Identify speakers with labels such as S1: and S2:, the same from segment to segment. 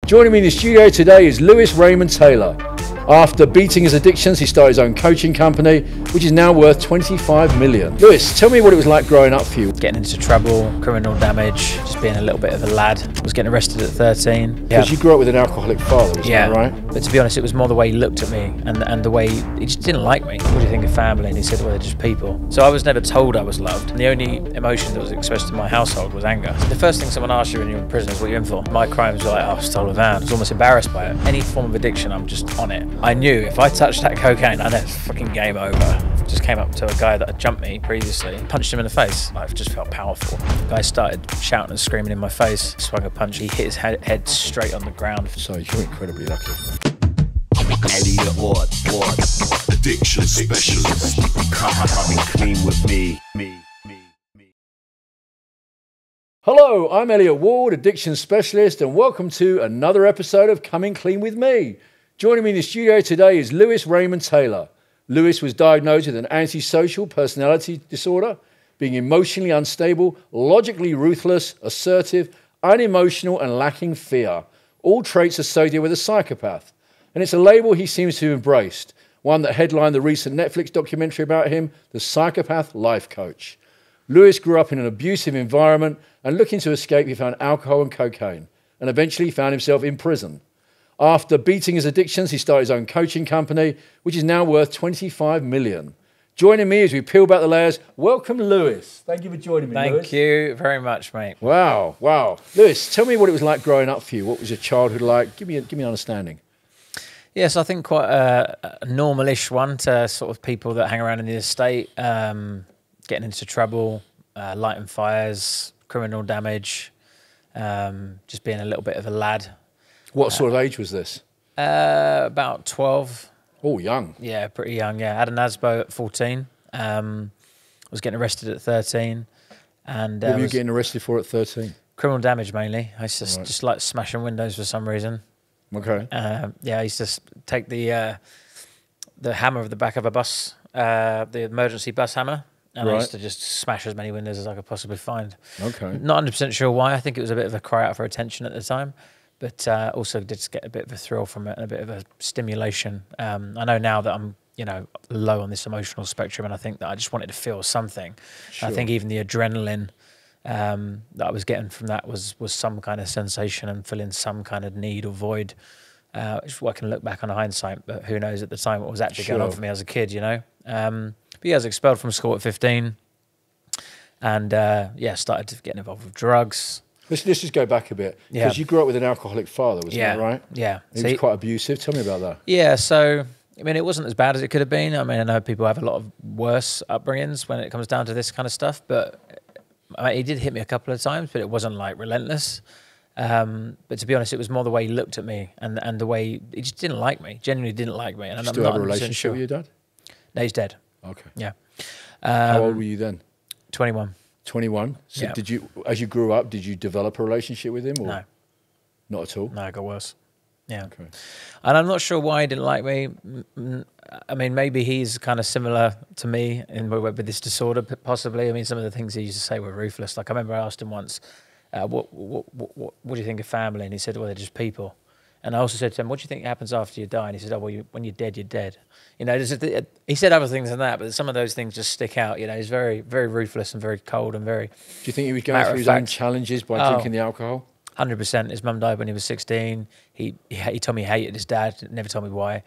S1: Joining me in the studio today is Lewis Raymond Taylor. After beating his addictions, he started his own coaching company, which is now worth 25 million. Lewis, tell me what it was like growing up for you.
S2: Getting into trouble, criminal damage, just being a little bit of a lad. I was getting arrested at 13.
S1: Because you grew up with an alcoholic father, isn't that right?
S2: But to be honest, it was more the way he looked at me and the way he just didn't like me. What do you think of family? And he said, well, they're just people. So I was never told I was loved. And the only emotion that was expressed in my household was anger. The first thing someone asks you when you're in prison is what you're in for. My crimes were like, oh, I stole a van. I was almost embarrassed by it. Any form of addiction, I'm just on it. I knew if I touched that cocaine, I know it's fucking game over. Just came up to a guy that had jumped me previously, punched him in the face. I just felt powerful. The guy started shouting and screaming in my face, swung a punch. He hit his head straight on the ground.
S1: So you're incredibly lucky.
S3: Elliot Wald, addiction specialist. Coming clean with me.
S1: Hello, I'm Elliot Wald, addiction specialist, and welcome to another episode of Coming Clean with Me. Joining me in the studio today is Lewis Raymond Taylor. Lewis was diagnosed with an antisocial personality disorder, being emotionally unstable, logically ruthless, assertive, unemotional, and lacking fear. All traits associated with a psychopath. And it's a label he seems to have embraced, one that headlined the recent Netflix documentary about him, The Psychopath Life Coach. Lewis grew up in an abusive environment, and looking to escape, he found alcohol and cocaine, and eventually found himself in prison. After beating his addictions, he started his own coaching company, which is now worth 25 million. Joining me as we peel back the layers, welcome Lewis. Thank you for joining me, Lewis.
S2: Thank you very much, mate.
S1: Wow. Lewis, tell me what it was like growing up for you. What was your childhood like? Give me an understanding.
S2: Yes, I think quite a normal-ish one to sort of people that hang around in the estate, getting into trouble, lighting fires, criminal damage, just being a little bit of a lad.
S1: What sort of age was this?
S2: About 12.
S1: Oh, young.
S2: Yeah, pretty young, yeah. I had an ASBO at 14. Was getting arrested at 13. And
S1: what were you getting arrested for at 13?
S2: Criminal damage, mainly. I used to just like smashing windows for some reason.
S1: Okay.
S2: Yeah, I used to take the hammer of the back of a bus, the emergency bus hammer, and I used to just smash as many windows as I could possibly find.
S1: Okay.
S2: Not 100% sure why. I think it was a bit of a cry out for attention at the time, but also did get a bit of a thrill from it and a bit of a stimulation. I know now that I'm, low on this emotional spectrum, and I think that I just wanted to feel something. Sure. I think even the adrenaline that I was getting from that was some kind of sensation and filling some kind of need or void. Which I can look back on hindsight, but who knows at the time what was actually going on for me as a kid, But yeah, I was expelled from school at 15, and started getting involved with drugs.
S1: Let's just go back a bit, because you grew up with an alcoholic father, wasn't that right?
S2: Yeah.
S1: He was quite abusive. Tell me about that.
S2: Yeah, so, I mean, it wasn't as bad as it could have been. I mean, I know people have a lot of worse upbringings when it comes down to this kind of stuff, but I mean, he did hit me a couple of times, but it wasn't like relentless. But to be honest, it was more the way he looked at me and the way he just didn't like me, genuinely didn't like me. And
S1: I'm still have a relationship with your dad?
S2: No, he's dead.
S1: Okay.
S2: Yeah.
S1: How old were you then?
S2: 21.
S1: 21? So did you, as you grew up, did you develop a relationship with him? Or?
S2: No.
S1: Not at all?
S2: No, it got worse. Yeah.
S1: Okay.
S2: And I'm not sure why he didn't like me. I mean, maybe he's kind of similar to me with this disorder, possibly. I mean, some of the things he used to say were ruthless. Like, I remember I asked him once, what do you think of family? And he said, well, they're just people. And I also said to him, what do you think happens after you die? And he said, oh, well, when you're dead, you're dead. He said other things than that, but some of those things just stick out. He's very, very ruthless and very cold and very... Do
S1: you think he was going through his own challenges by drinking the alcohol?
S2: 100%. His mum died when he was 16. He told me he hated his dad, never told me why.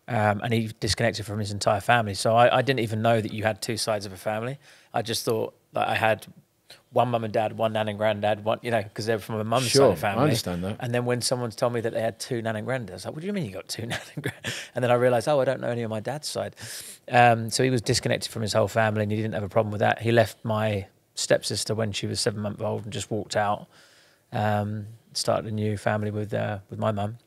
S2: And he disconnected from his entire family. So I didn't even know that you had two sides of a family. I just thought that I had one mum and dad, one nan and granddad, because they're from a mum's side of the family.
S1: I understand that.
S2: And then when someone told me that they had two nan and granddad, I was like, what do you mean you got two nan and granddad? And then I realised, I don't know any of my dad's side. So he was disconnected from his whole family, and he didn't have a problem with that. He left my stepsister when she was 7 months old and just walked out. Started a new family with my mum.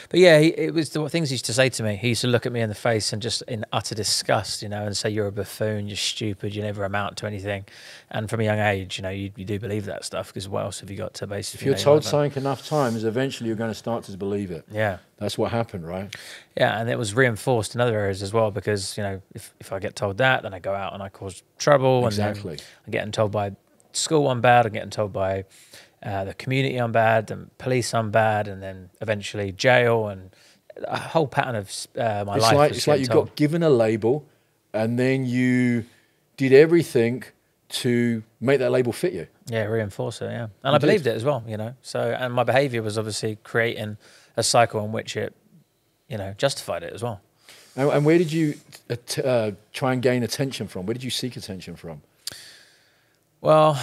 S2: But yeah, it was the things he used to say to me. He used to look at me in the face and just in utter disgust, and say, you're a buffoon, you're stupid, you never amount to anything. And from a young age, you do believe that stuff, because what else have you got to basically...
S1: If you're told something enough times, eventually you're going to start to believe it.
S2: Yeah.
S1: That's what happened, right?
S2: Yeah, and it was reinforced in other areas as well, because, if I get told that, then I go out and I cause trouble.
S1: Exactly.
S2: And then I'm getting told by school I'm bad, I'm getting told by the community I'm bad, the police I'm bad, and then eventually jail, and a whole pattern of my life.
S1: It's like you got given a label, and then you did everything to make that label fit you.
S2: Yeah, reinforce it, yeah. And I believed it as well, you know. So, and my behaviour was obviously creating a cycle in which it, you know, justified it as well.
S1: And where did you try and gain attention from? Where did you seek attention from?
S2: Well,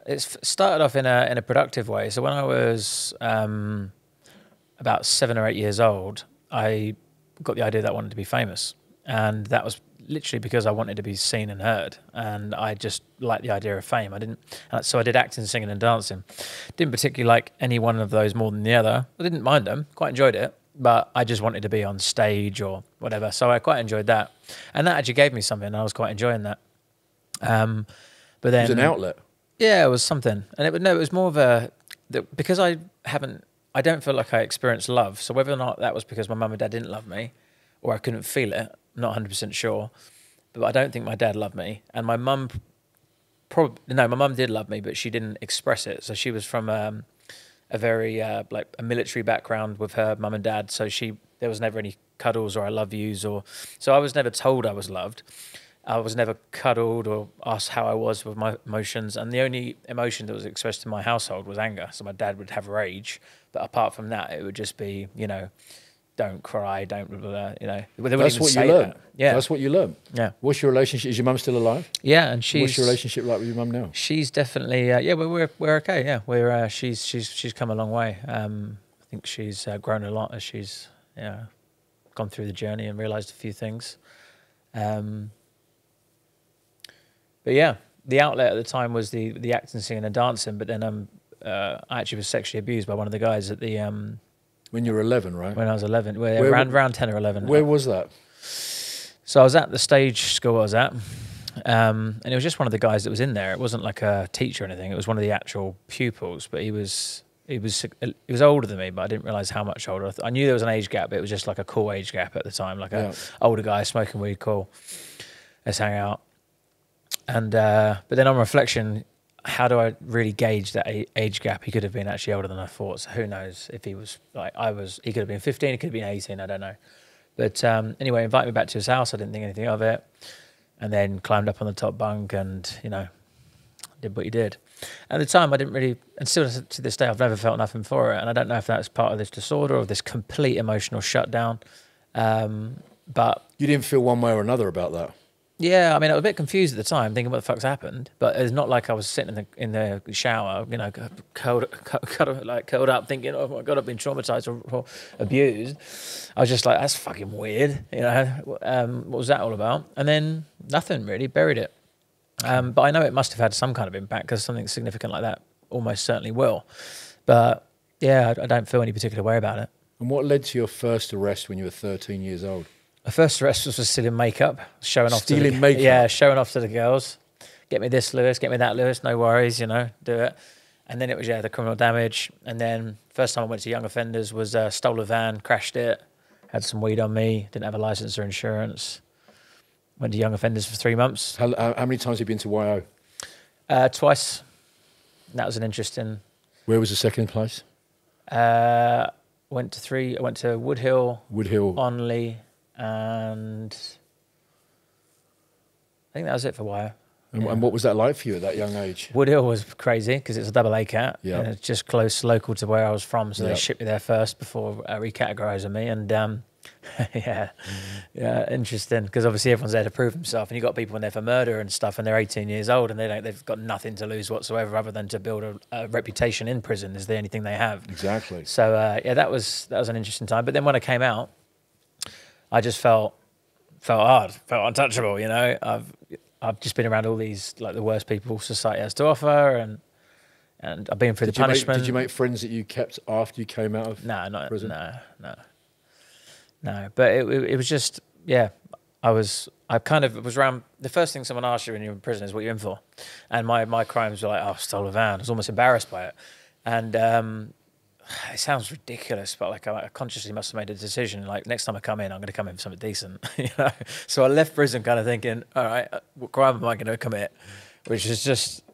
S2: it started off in a productive way. So when I was about 7 or 8 years old, I got the idea that I wanted to be famous. And that was literally because I wanted to be seen and heard. And I just liked the idea of fame. So I did acting, singing and dancing. Didn't particularly like any one of those more than the other. I didn't mind them, quite enjoyed it. But I just wanted to be on stage or whatever. So I quite enjoyed that. And that actually gave me something. And I was quite enjoying that. But then...
S1: It was an outlet.
S2: Yeah, it was something. And it was more of because I don't feel like I experienced love. So whether or not that was because my mum and dad didn't love me or I couldn't feel it, I'm not 100% sure. But I don't think my dad loved me. And my mum my mum did love me, but she didn't express it. So she was from a very like a military background with her mum and dad. So there was never any cuddles or I love yous so I was never told I was loved. I was never cuddled or asked how I was with my emotions. And the only emotion that was expressed in my household was anger. So my dad would have rage. But apart from that, it would just be, you know, don't cry, don't blah, blah, blah, you know.
S1: That's what you learn.
S2: Yeah.
S1: That's what you learn.
S2: Yeah.
S1: What's your relationship? Is your mum still alive?
S2: Yeah, and
S1: what's your relationship like with your mum now?
S2: She's definitely, we're okay. Yeah, she's come a long way. I think she's grown a lot as she's gone through the journey and realised a few things. But yeah, the outlet at the time was the acting, singing and dancing. But then I actually was sexually abused by one of the guys at the...
S1: when you were 11, right?
S2: When I was 11, around 10 or 11.
S1: Where was that?
S2: So I was at the stage school I was at. And it was just one of the guys that was in there. It wasn't like a teacher or anything. It was one of the actual pupils. But he was older than me, but I didn't realise how much older. I knew there was an age gap, but it was just like a cool age gap at the time. Like a older guy smoking weed, cool. Let's hang out. And but then on reflection, how do I really gauge that age gap? He could have been actually older than I thought. So who knows if he was like he could have been 15, he could have been 18, I don't know. But anyway, invited me back to his house. I didn't think anything of it. And then climbed up on the top bunk and, you know, did what he did. At the time, I didn't really, and still to this day, I've never felt nothing for it. And I don't know if that's part of this disorder or this complete emotional shutdown. But
S1: you didn't feel one way or another about that?
S2: Yeah, I mean, I was a bit confused at the time, thinking what the fuck's happened. But it's not like I was sitting in the shower, you know, curled up, thinking, oh my God, I've been traumatized or abused. I was just like, that's fucking weird, you know. What was that all about? And then nothing really, buried it. But I know it must have had some kind of impact because something significant like that almost certainly will. But yeah, I don't feel any particular way about it.
S1: And what led to your first arrest when you were 13 years old?
S2: My first arrest was for stealing makeup, showing off.
S1: Stealing makeup?
S2: Yeah, showing off to the girls. Get me this, Lewis. Get me that, Lewis. No worries, you know, do it. And then it was, the criminal damage. And then first time I went to young offenders was stole a van, crashed it, had some weed on me, didn't have a license or insurance. Went to young offenders for 3 months.
S1: How many times have you been to YO?
S2: Twice. That was an interesting...
S1: Where was the second place?
S2: Went to Woodhill, Onley, and I think that was it for YO.
S1: And what was that like for you at that young age?
S2: Woodhill was crazy because it's a double A cat.
S1: Yeah.
S2: And it's just close, local to where I was from. So they shipped me there first before recategorising me. And interesting because obviously everyone's there to prove himself. And you've got people in there for murder and stuff and they're 18 years old and they've got nothing to lose whatsoever other than to build a reputation in prison is the only thing they have.
S1: Exactly.
S2: So, that was an interesting time. But then when I came out, I just felt hard, felt untouchable, you know. I've just been around all these, like, the worst people society has to offer, and I've been through the punishment.
S1: Did you make friends that you kept after you came out of prison?
S2: No. But it was just, I kind of was around, the first thing someone asks you when you're in prison is what you're in for. And my crimes were like, I stole a van. I was almost embarrassed by it. And it sounds ridiculous, but like I consciously must have made a decision. Like next time I come in, I'm going to come in for something decent, you know. So I left prison kind of thinking, all right, what crime am I going to commit? Which is just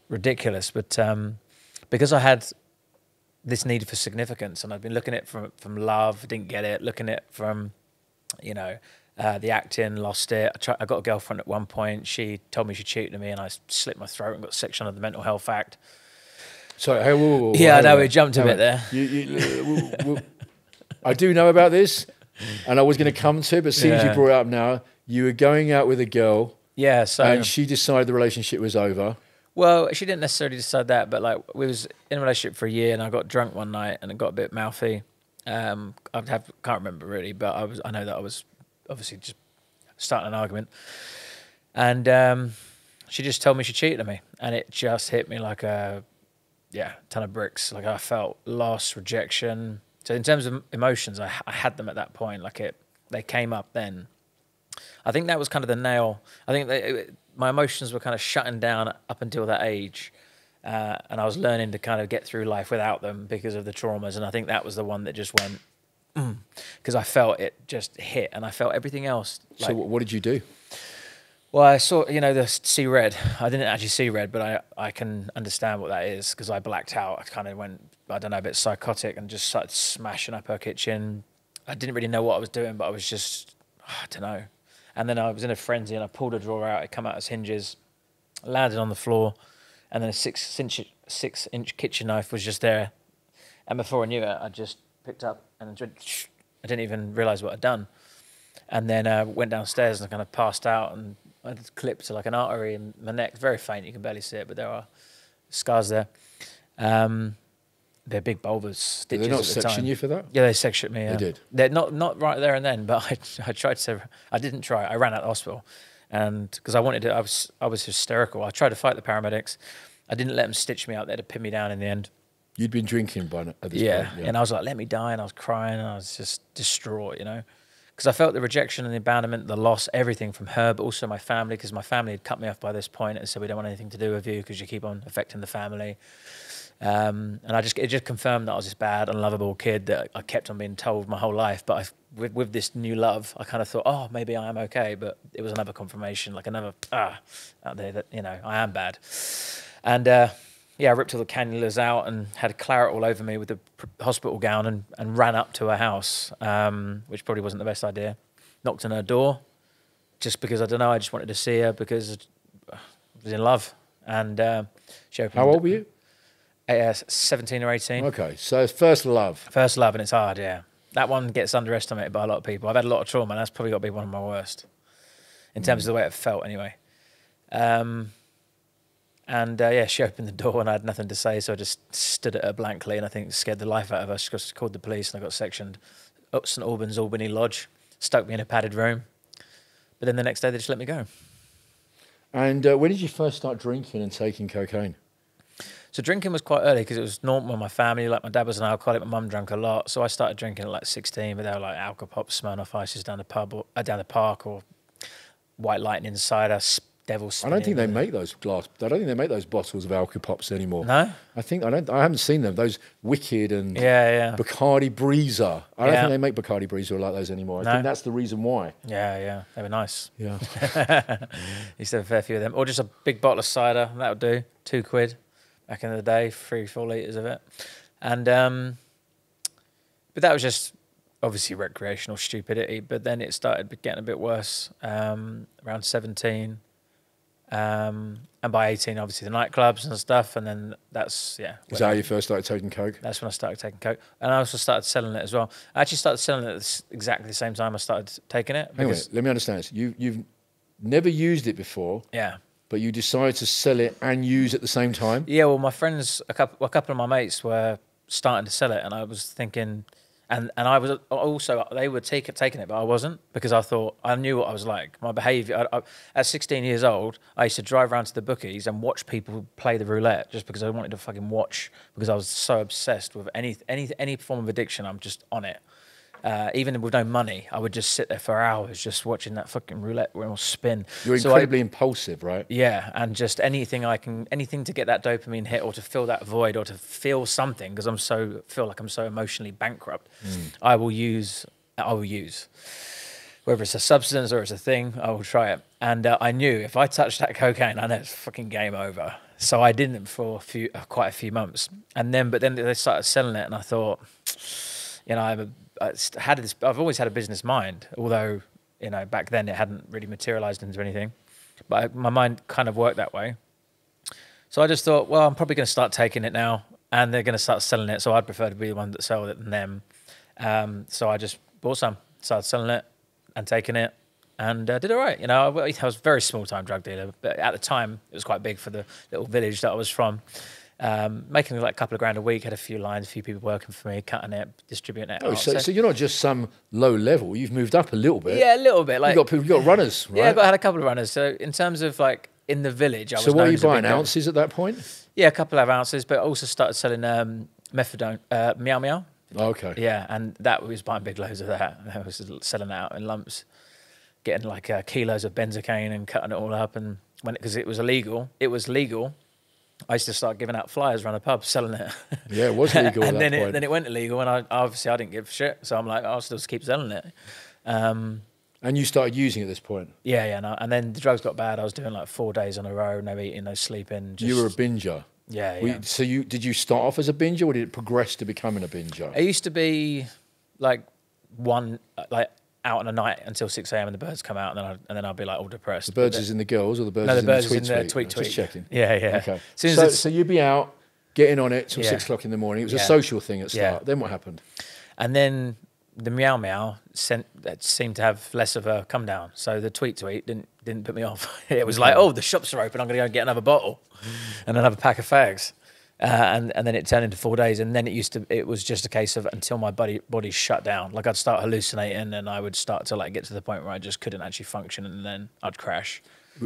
S2: ridiculous. But because I had this need for significance, and I'd been looking at it from love, didn't get it. Looking at it from, you know, the acting, lost it. I got a girlfriend at one point. She told me she cheated on me, and I slit my throat and got section of the Mental Health Act.
S1: Sorry, hey, whoa,
S2: yeah, I know we jumped a bit there.
S1: I do know about this, and I was going to come to it, but as soon as you brought it up now, you were going out with a girl.
S2: Yeah, so
S1: and she decided the relationship was over.
S2: Well, she didn't necessarily decide that, but like we was in a relationship for a year, and I got drunk one night and it got a bit mouthy. Can't remember really, but I know that I was obviously just starting an argument, and she just told me she cheated on me, and it just hit me like a ton of bricks. Like I felt loss, rejection. So in terms of emotions, I had them at that point. Like they came up then. I think that was kind of the nail. I think my emotions were kind of shutting down up until that age. And I was learning to kind of get through life without them because of the traumas. And I think that was the one that just went, because I felt it just hit, and I felt everything else.
S1: So what did you do?
S2: Well, I saw, see red. I didn't actually see red, but I can understand what that is because I blacked out. I kind of went, I don't know, a bit psychotic and just started smashing up her kitchen. I didn't really know what I was doing, but I was just, I don't know. And then I was in a frenzy and I pulled a drawer out. It came out as hinges, landed on the floor, and then a 6-inch kitchen knife was just there. And before I knew it, I just picked up and I didn't even realise what I'd done. And then went downstairs and I kind of passed out, and I had clipped to like an artery in my neck. Very faint, you can barely see it, but there are scars there. They're big bulbous stitches.
S1: Did they not
S2: at the
S1: section
S2: time.
S1: you for that?
S2: Yeah, they sectioned me. Yeah.
S1: They did?
S2: They're not right there and then, but I tried to. I didn't try. I ran out of the hospital, and because I wanted to, I was hysterical. I tried to fight the paramedics. I didn't let them stitch me out there to pin me down in the end.
S1: You'd been drinking by at this point.
S2: Yeah, and I was like, let me die, and I was crying, and I was just distraught, because I felt the rejection and the abandonment, the loss, everything from her, but also my family, because my family had cut me off by this point and said, we don't want anything to do with you because you keep on affecting the family. And it just confirmed that I was this bad, unlovable kid that I kept on being told my whole life. But with this new love, I kind of thought, oh, maybe I am okay. But it was another confirmation, like another out there that I am bad. And I ripped all the cannulas out and had claret all over me with the hospital gown and ran up to her house, which probably wasn't the best idea. Knocked on her door, just because I don't know. I just wanted to see her because I was in love. And she opened.
S1: How old were you?
S2: 17 or 18.
S1: Okay, so first love. First
S2: love, and it's hard, yeah. That one gets underestimated by a lot of people. I've had a lot of trauma, and that's probably got to be one of my worst, in terms of the way it felt, anyway. She opened the door, and I had nothing to say, so I just stood at her blankly, and I think scared the life out of her. She just called the police, and I got sectioned up St Albans Albany Lodge, stuck me in a padded room. But then the next day, they just let me go.
S1: And when did you first start drinking and taking cocaine?
S2: So drinking was quite early because it was normal in my family. Like my dad was an alcoholic, my mum drank a lot. So I started drinking at like 16, but they were like alcohol pops, Smirnoff Ices down the pub or down the park, or White Lightning cider, Devil Spinning.
S1: I don't think they make those I don't think they make those bottles of alcohol pops anymore.
S2: No,
S1: I haven't seen them. Those Wicked and
S2: Bacardi
S1: Breezer. I don't think they make Bacardi Breezer like those anymore. I think that's the reason why.
S2: Yeah, they were nice.
S1: Yeah,
S2: used to have a fair few of them, or just a big bottle of cider. That would do. £2 back in the day, 3-4 litres of it, and but that was just obviously recreational stupidity. But then it started getting a bit worse around 17. And by 18, obviously the nightclubs and stuff, and then that's
S1: Is that how you first started taking coke?
S2: That's when I started taking coke, and I also started selling it as well. I actually started selling it at exactly the same time I started taking it.
S1: Hang on, let me understand this. You've never used it before.
S2: Yeah.
S1: But you decided to sell it and use at the same time?
S2: Yeah. Well, my friends, a couple of my mates were starting to sell it, and I was thinking. And I was also, they were taking it, but I wasn't, because I thought, I knew what I was like. My behaviour, at 16 years old, I used to drive around to the bookies and watch people play the roulette just because I wanted to fucking watch, because I was so obsessed with any form of addiction. I'm just on it. Even with no money, I would just sit there for hours just watching that fucking roulette wheel spin.
S1: You're incredibly impulsive, right?
S2: Yeah, and just anything to get that dopamine hit, or to fill that void, or to feel something, because feel like I'm so emotionally bankrupt. I will use. Whether it's a substance or it's a thing, I will try it. And I knew if I touched that cocaine, I know it's fucking game over. So I didn't for quite a few months, but then they started selling it, and I thought, you know, I've always had a business mind, although, you know, back then it hadn't really materialized into anything, but my mind kind of worked that way. So I just thought, well, I'm probably going to start taking it now, and they're going to start selling it, so I'd prefer to be the one that sold it than them. So I just bought some, started selling it and taking it, and did all right. You know, I was a very small-time drug dealer, but at the time, it was quite big for the little village that I was from. Making like a couple of grand a week, had a few lines, a few people working for me, cutting it, distributing it.
S1: So you're not just some low level, you've moved up a little bit.
S2: Yeah, a little bit. Like,
S1: you've got runners, right?
S2: Yeah, I had a couple of runners. So in terms of like in the village, I was.
S1: So what are you buying,
S2: ounces
S1: ounces at that point?
S2: Yeah, a couple of ounces, but also started selling methadone, meow meow.
S1: Okay.
S2: Yeah, and that was buying big loads of that. I was selling that out in lumps, getting like kilos of benzocaine and cutting it all up. And because it was legal, I used to start giving out flyers around the pub, selling it.
S1: Yeah, it was legal
S2: and
S1: at that point.
S2: Then it went illegal, and I didn't give a shit. So I'm like, I'll still just keep selling it.
S1: And you started using it at this point?
S2: Yeah. No, and then the drugs got bad. I was doing like 4 days on a row, no eating, no sleeping.
S1: You were a binger?
S2: Yeah.
S1: So did you start off as a binger, or did it progress to becoming a binger?
S2: It used to be like out on a night until 6 a.m. and the birds come out, and then I'll be like all depressed.
S1: The birds is in the girls, or the birds
S2: is in the tweet
S1: tweet?
S2: No, the tweet.
S1: Just checking.
S2: Yeah.
S1: Okay. So you'd be out, getting on it till 6 o'clock in the morning. It was a social thing at start. Then what happened?
S2: And then the meow meow seemed to have less of a come down. So the tweet didn't put me off. It was like, oh, the shops are open, I'm going to go and get another bottle and another pack of fags. And then it turned into 4 days, and then it was just a case of until my body shut down. Like I'd start hallucinating, and I would start to like get to the point where I just couldn't actually function, and then I'd crash.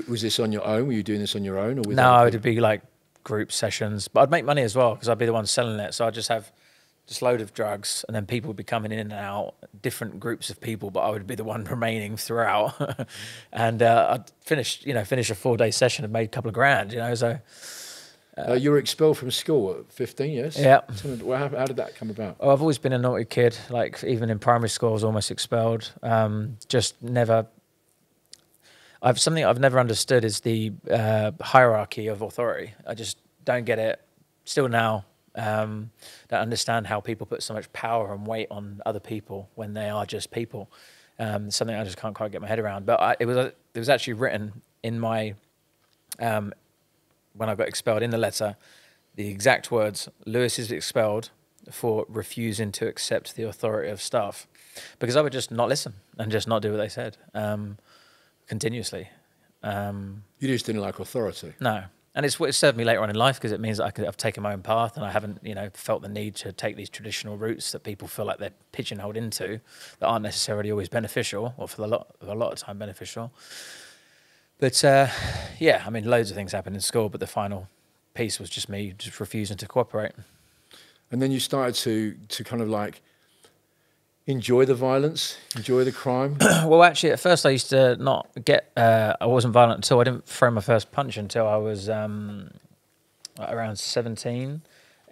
S1: Was this on your own? Were you doing this on your own, or with
S2: No, it'd be like group sessions, but I'd make money as well because I'd be the one selling it. So I'd just have just load of drugs, and then people would be coming in and out, different groups of people, but I would be the one remaining throughout. And I'd finish a 4-day session and made a couple of grand, you know, so.
S1: You were expelled from school at 15, yes?
S2: Yeah.
S1: How did that come about?
S2: Oh, I've always been a naughty kid. Like even in primary school, I was almost expelled. Just never. Something I've never understood is the hierarchy of authority. I just don't get it. Still now, don't understand how people put so much power and weight on other people when they are just people. Something I just can't quite get my head around. But it was actually written in my. When I got expelled, in the letter, the exact words, Lewis is expelled for refusing to accept the authority of staff. Because I would just not listen and just not do what they said continuously.
S1: You just didn't like authority?
S2: No. And it's served me later on in life because it means that I've taken my own path and I haven't, felt the need to take these traditional routes that people feel like they're pigeonholed into that aren't necessarily always beneficial, or for a lot of time beneficial. But loads of things happened in school, but the final piece was just me just refusing to cooperate.
S1: And then you started to kind of like enjoy the violence, enjoy the crime?
S2: Well, actually, at first I used to not get, I wasn't violent until I didn't throw my first punch until I was around 17.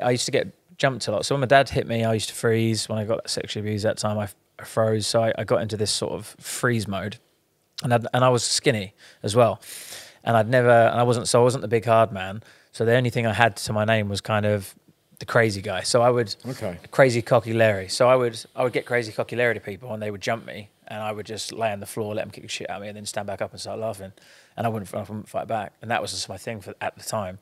S2: I used to get jumped a lot. So when my dad hit me, I used to freeze. When I got sexually abused that time, I froze. So I got into this sort of freeze mode. And I was skinny as well, and I wasn't the big hard man. So the only thing I had to my name was kind of the crazy guy. So I would crazy cocky Larry. So I would get crazy cocky Larry to people, and they would jump me, and I would just lay on the floor, let them kick the shit out of me, and then stand back up and start laughing, and I wouldn't fight back. And that was just my thing at the time.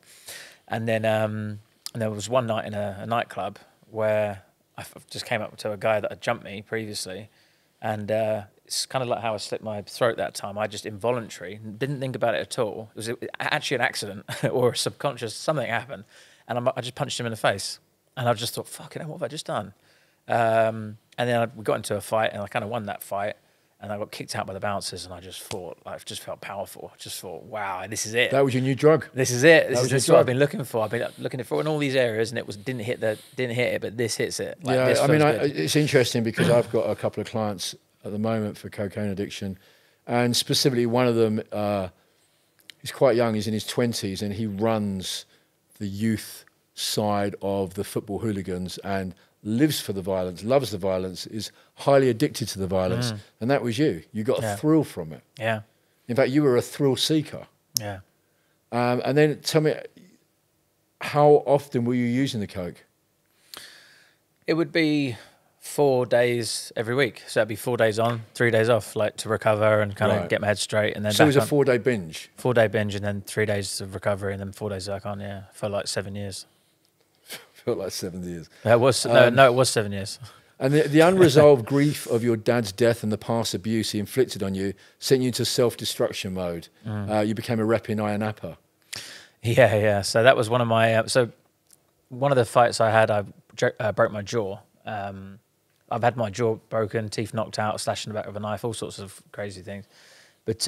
S2: And then and there was one night in a nightclub where I just came up to a guy that had jumped me previously, and it's kind of like how I slit my throat that time. I just involuntary, didn't think about it at all. It was actually an accident or a subconscious, something happened. And I just punched him in the face. And I just thought, fucking hell, what have I just done? And then we got into a fight, and I kind of won that fight. And I got kicked out by the bouncers, and I just felt powerful. I just thought, wow, this is it.
S1: That was your new drug.
S2: This is it. This is what I've been looking for. I've been looking for in all these areas, and it didn't hit it, but this hits it. Like,
S1: yeah, I mean, it's interesting because I've got a couple of clients at the moment for cocaine addiction, and specifically one of them, he's quite young, he's in his 20s, and he runs the youth side of the football hooligans and lives for the violence, loves the violence, is highly addicted to the violence. And that was you. You got a thrill from it.
S2: Yeah.
S1: In fact, you were a thrill seeker.
S2: Yeah.
S1: And then tell me, how often were you using the coke?
S2: It would be 4 days every week. So it'd be 4 days on, 3 days off, like to recover and kind of get my head straight. And then
S1: so it was a
S2: on.
S1: 4-day binge?
S2: 4-day binge and then 3 days of recovery and then 4 days back on, yeah, for like 7 years.
S1: Felt like 7 years.
S2: It was, no, it was 7 years.
S1: And the unresolved grief of your dad's death and the past abuse he inflicted on you sent you into self-destruction mode. You became a rep in Ayia Napa.
S2: Yeah. So that was one of my... so one of the fights I had, I broke my jaw. I've had my jaw broken, teeth knocked out, slashed in the back with a knife, all sorts of crazy things. But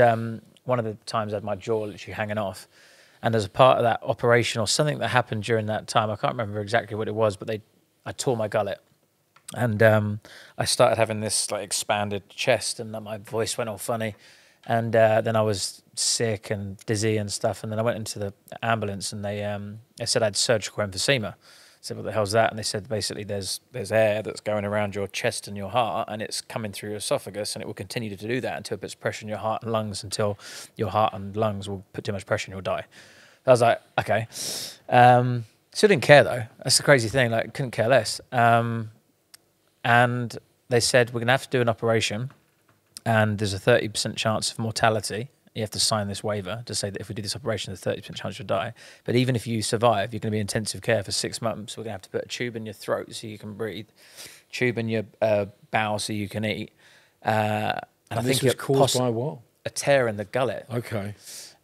S2: one of the times I had my jaw literally hanging off. And as a part of that operation or something that happened during that time, I can't remember exactly what it was, but I tore my gullet. And I started having this like expanded chest and my voice went all funny. And then I was sick and dizzy and stuff. And then I went into the ambulance and they said I had surgical emphysema. I said, what the hell's that? And they said, basically, there's air that's going around your chest and your heart, and it's coming through your esophagus, and it will continue to do that until it puts pressure in your heart and lungs, until your heart and lungs will put too much pressure and you'll die. I was like, okay. Still didn't care, though. That's the crazy thing. Like, couldn't care less. And they said, we're going to have to do an operation, and there's a 30% chance of mortality. You have to sign this waiver to say that if we do this operation, there's a 30% chance you'll die. But even if you survive, you're going to be in intensive care for 6 months. We're going to have to put a tube in your throat so you can breathe, tube in your bowel so you can eat. And I
S1: this
S2: think
S1: was caused by what?
S2: A tear in the gullet.
S1: Okay.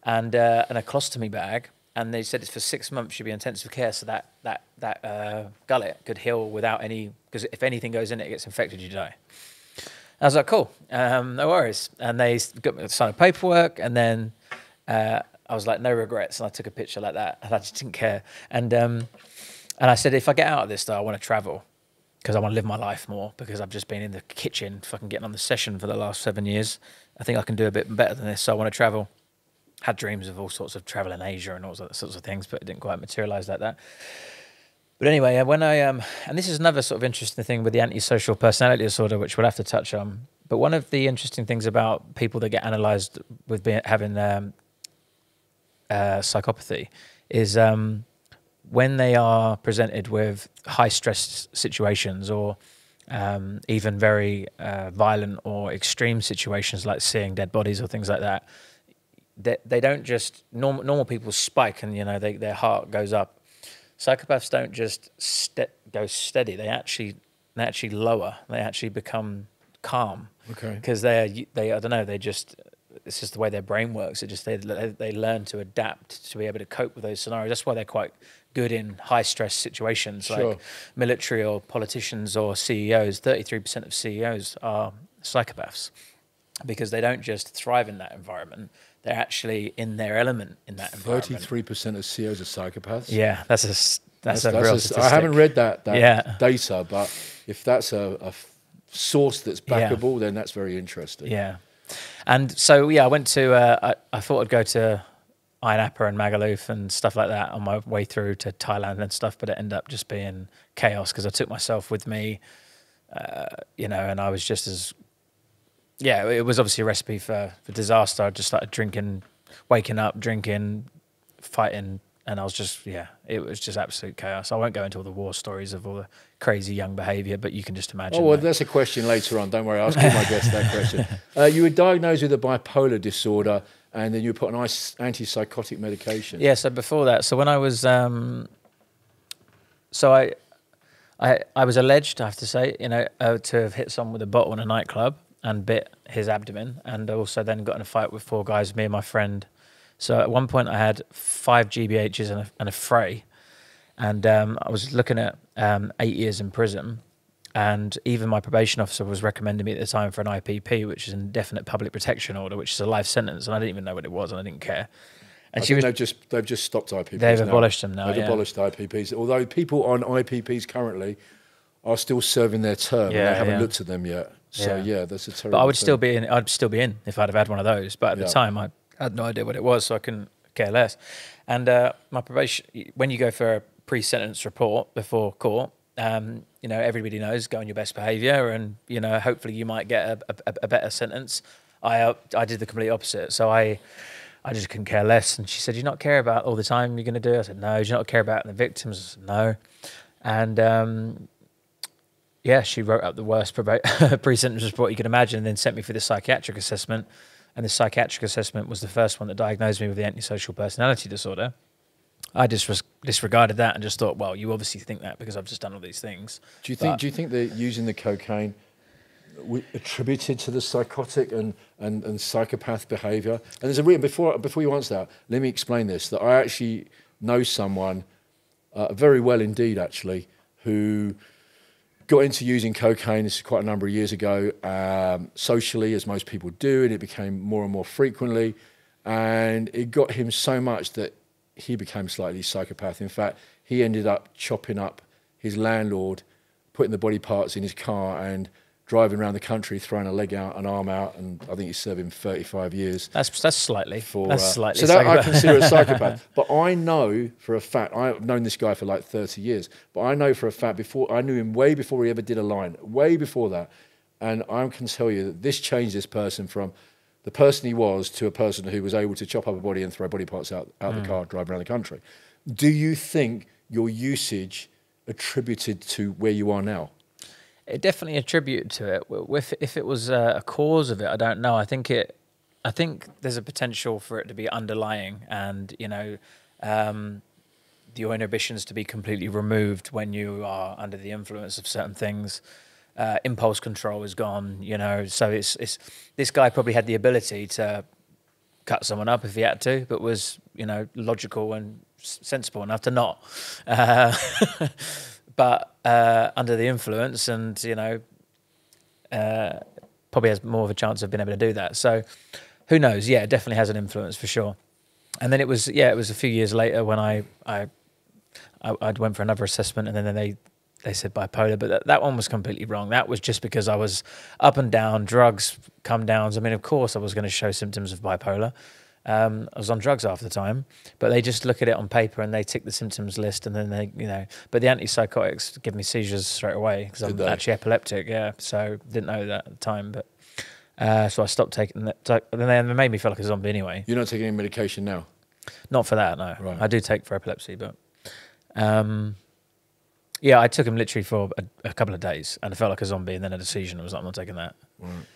S2: And a colostomy bag. And they said it's for 6 months you'll be in intensive care, so that gullet could heal without any, because if anything goes in it, it gets infected, you die. I was like, cool, no worries. And they got me to sign paperwork, and then I was like, no regrets. And I took a picture like that, and I just didn't care. And I said, if I get out of this, though, I want to travel, because I want to live my life more, because I've just been in the kitchen fucking getting on the session for the last 7 years. I think I can do a bit better than this, so I want to travel. Had dreams of all sorts of travel in Asia and all sorts of things, but it didn't quite materialise like that. But anyway, when I and this is another sort of interesting thing with the antisocial personality disorder, which we'll have to touch on. But one of the interesting things about people that get analysed with having psychopathy is when they are presented with high stress situations or even very violent or extreme situations like seeing dead bodies or things like that. They don't just normal people spike and their heart goes up. Psychopaths don't just go steady. They actually lower. They actually become calm.
S1: Okay.
S2: Because they I don't know. It's just the way their brain works. It just they learn to adapt to be able to cope with those scenarios. That's why they're quite good in high stress situations,
S1: Sure.
S2: like military or politicians or CEOs. 33% of CEOs are psychopaths because they don't just thrive in that environment. They're actually in their element in that environment.
S1: 33% of CEOs are psychopaths.
S2: Yeah, that's a real statistic.
S1: I haven't read that
S2: Yeah.
S1: data, but if that's a source that's backable, then that's very interesting.
S2: Yeah. And so, I went to, I thought I'd go to Ayia Napa and Magaluf and stuff like that on my way through to Thailand and stuff, but it ended up just being chaos because I took myself with me, and I was just as... Yeah, it was obviously a recipe for disaster. I just started drinking, waking up, drinking, fighting, and I was just, it was just absolute chaos. I won't go into all the war stories of all the crazy young behaviour, but you can just imagine.
S1: Oh, well, that's a question later on. Don't worry, I'll give my guest that question. You were diagnosed with a bipolar disorder, and then you were put on antipsychotic medication.
S2: Yeah, so before that, so when I was, I was alleged, I have to say, to have hit someone with a bottle in a nightclub and bit his abdomen, and also then got in a fight with 4 guys, me and my friend. So at one point I had 5 GBHs and a fray, and I was looking at 8 years in prison, and even my probation officer was recommending me at the time for an IPP, which is an indefinite public protection order, which is a life sentence, and I didn't even know what it was, and I didn't care. And
S1: they've just stopped IPPs.
S2: They've abolished them now.
S1: They've abolished IPPs. Although people on IPPs currently are still serving their term, and they haven't looked at them yet. So that's a terrible.
S2: But I would
S1: thing.
S2: still be in. I'd still be in if I'd have had one of those. But at the time, I had no idea what it was, so I couldn't care less. And my probation, when you go for a pre-sentence report before court, everybody knows go on your best behaviour, and hopefully you might get a better sentence. I did the complete opposite. So I I just couldn't care less. And she said, "Do you not care about all the time you're going to do?" I said, "No." "Do you not care about the victims?" I said, "No." And yeah, she wrote up the worst pre-sentence report you could imagine, and then sent me for the psychiatric assessment. And the psychiatric assessment was the first one that diagnosed me with the antisocial personality disorder. I just disregarded that and just thought, well, you obviously think that because I've just done all these things.
S1: Do you think that using the cocaine attributed to the psychotic and psychopath behaviour? And there's a reason. Before you answer that, let me explain this. That I actually know someone very well indeed, actually, who got into using cocaine. This is quite a number of years ago, socially, as most people do, and it became more and more frequently, and it got him so much that he became slightly psychopath. In fact, he ended up chopping up his landlord, putting the body parts in his car and driving around the country, throwing a leg out, an arm out, and I think he's serving 35 years.
S2: That's slightly. So
S1: that I consider a psychopath. But I know for a fact, I've known this guy for like 30 years, but I know for a fact, I knew him way before he ever did a line, way before that. And I can tell you that this changed this person from the person he was to a person who was able to chop up a body and throw body parts out the car, drive around the country. Do you think your usage attributed to where you are now?
S2: It definitely attributed to it. If it was a cause of it, I don't know. I think there's a potential for it to be underlying, and your inhibitions to be completely removed when you are under the influence of certain things. Impulse control is gone. So it's this guy probably had the ability to cut someone up if he had to, but was logical and sensible enough to not. But under the influence, and probably has more of a chance of being able to do that. So who knows? Yeah, it definitely has an influence for sure. And then it was a few years later when I went for another assessment, and then they said bipolar, but that one was completely wrong. That was just because I was up and down, drugs, come downs. I mean, of course I was going to show symptoms of bipolar. I was on drugs half the time, but they just look at it on paper and they tick the symptoms list, and then but the antipsychotics give me seizures straight away because I'm actually epileptic. Yeah, so didn't know that at the time, but so I stopped taking that. And then it made me feel like a zombie anyway.
S1: You're not taking any medication now?
S2: Not for that, no.
S1: Right.
S2: I do take for epilepsy, but yeah, I took them literally for a couple of days, and I felt like a zombie, and then had a seizure, and I was like, I'm not taking that.
S1: Right.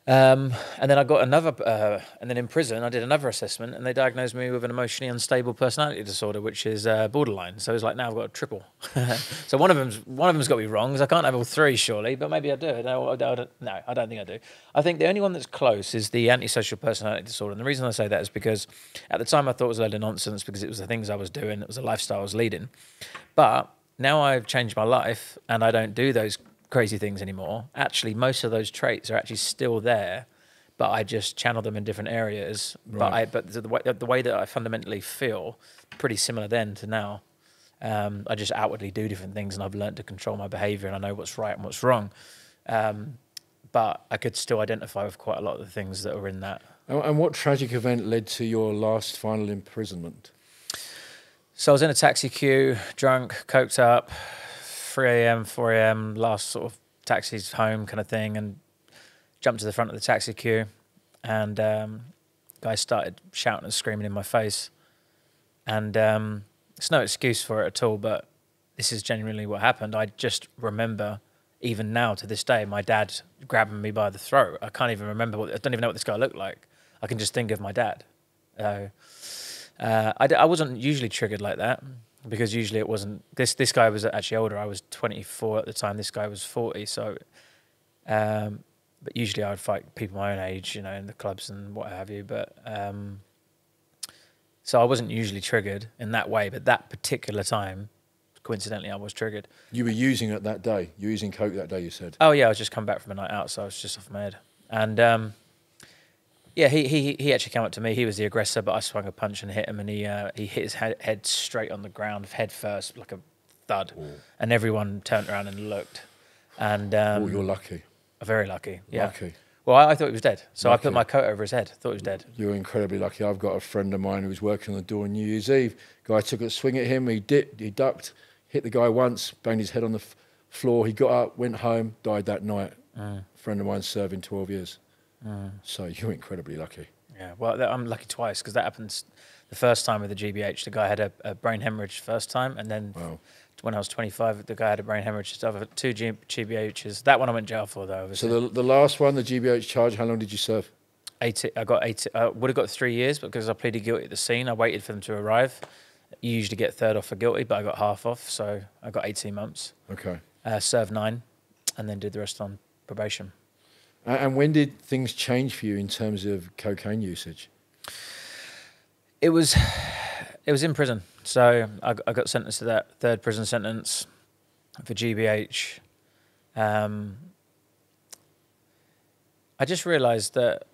S2: And then I got another, and then in prison I did another assessment, and they diagnosed me with an emotionally unstable personality disorder, which is borderline. So it's like, now I've got a triple. So one of them's got to be wrong, because I can't have all three, surely, but maybe I do. No, I don't think I do. I think the only one that's close is the antisocial personality disorder, and the reason I say that is because at the time I thought it was a load of nonsense, because it was the things I was doing, it was a lifestyle I was leading. But now I've changed my life, and I don't do those crazy things anymore. Actually, most of those traits are actually still there, but I just channel them in different areas. Right. But the way that I fundamentally feel, pretty similar then to now. I just outwardly do different things, and I've learned to control my behaviour, and I know what's right and what's wrong. But I could still identify with quite a lot of the things that are in that.
S1: And what tragic event led to your last final imprisonment?
S2: So I was in a taxi queue, drunk, coked up, 3 a.m., 4 a.m., last sort of taxis home kind of thing, and jumped to the front of the taxi queue, and guys started shouting and screaming in my face, and it's no excuse for it at all, but this is genuinely what happened. I just remember, even now to this day, my dad grabbing me by the throat. I can't even remember I don't even know what this guy looked like. I can just think of my dad. I wasn't usually triggered like that, because usually it wasn't. This guy was actually older. I was 24 at the time. This guy was 40. So, but usually I would fight people my own age, in the clubs and what have you. But so I wasn't usually triggered in that way. But that particular time, coincidentally, I was triggered.
S1: You were using it that day. You were using coke that day, you said.
S2: Oh yeah, I was just come back from a night out, so I was just off my head. And yeah, he actually came up to me. He was the aggressor, but I swung a punch and hit him, and he hit his head straight on the ground, head first, like a thud. Ooh. And everyone turned around and looked. And
S1: you're lucky.
S2: Very lucky. Yeah.
S1: Lucky.
S2: Well, I thought he was dead, so
S1: Lucky.
S2: I put my coat over his head. Thought he was dead.
S1: You're incredibly lucky. I've got a friend of mine who was working on the door on New Year's Eve. Guy took a swing at him. He ducked, hit the guy once, banged his head on the floor. He got up, went home, died that night. A friend of mine serving 12 years. So you're incredibly lucky.
S2: Yeah, well, I'm lucky twice because that happened the first time with the GBH. The guy had a brain hemorrhage first time, and then when I was 25, the guy had a brain hemorrhage. So I've had two GBHs. That one I went to jail for, though. Obviously.
S1: So the last one, the GBH charge, how long did you serve?
S2: 80. I got 80. Would have got 3 years, but because I pleaded guilty at the scene, I waited for them to arrive. You usually get third off for guilty, but I got half off, so I got 18 months.
S1: Okay.
S2: Served 9, and then did the rest on probation.
S1: And when did things change for you in terms of cocaine usage?
S2: It was in prison. So I got sentenced to that third prison sentence for GBH. I just realised that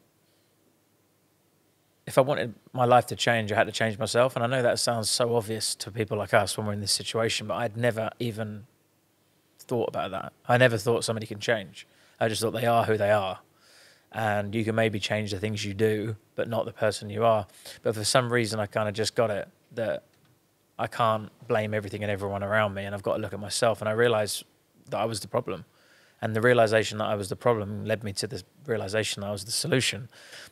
S2: if I wanted my life to change, I had to change myself. And I know that sounds so obvious to people like us when we're in this situation, but I'd never even thought about that. I never thought somebody can change. I just thought they are who they are. And you can maybe change the things you do, but not the person you are. But for some reason, I kind of just got it that I can't blame everything and everyone around me, and I've got to look at myself. And I realised that I was the problem. And the realisation that I was the problem led me to the realisation that I was the solution.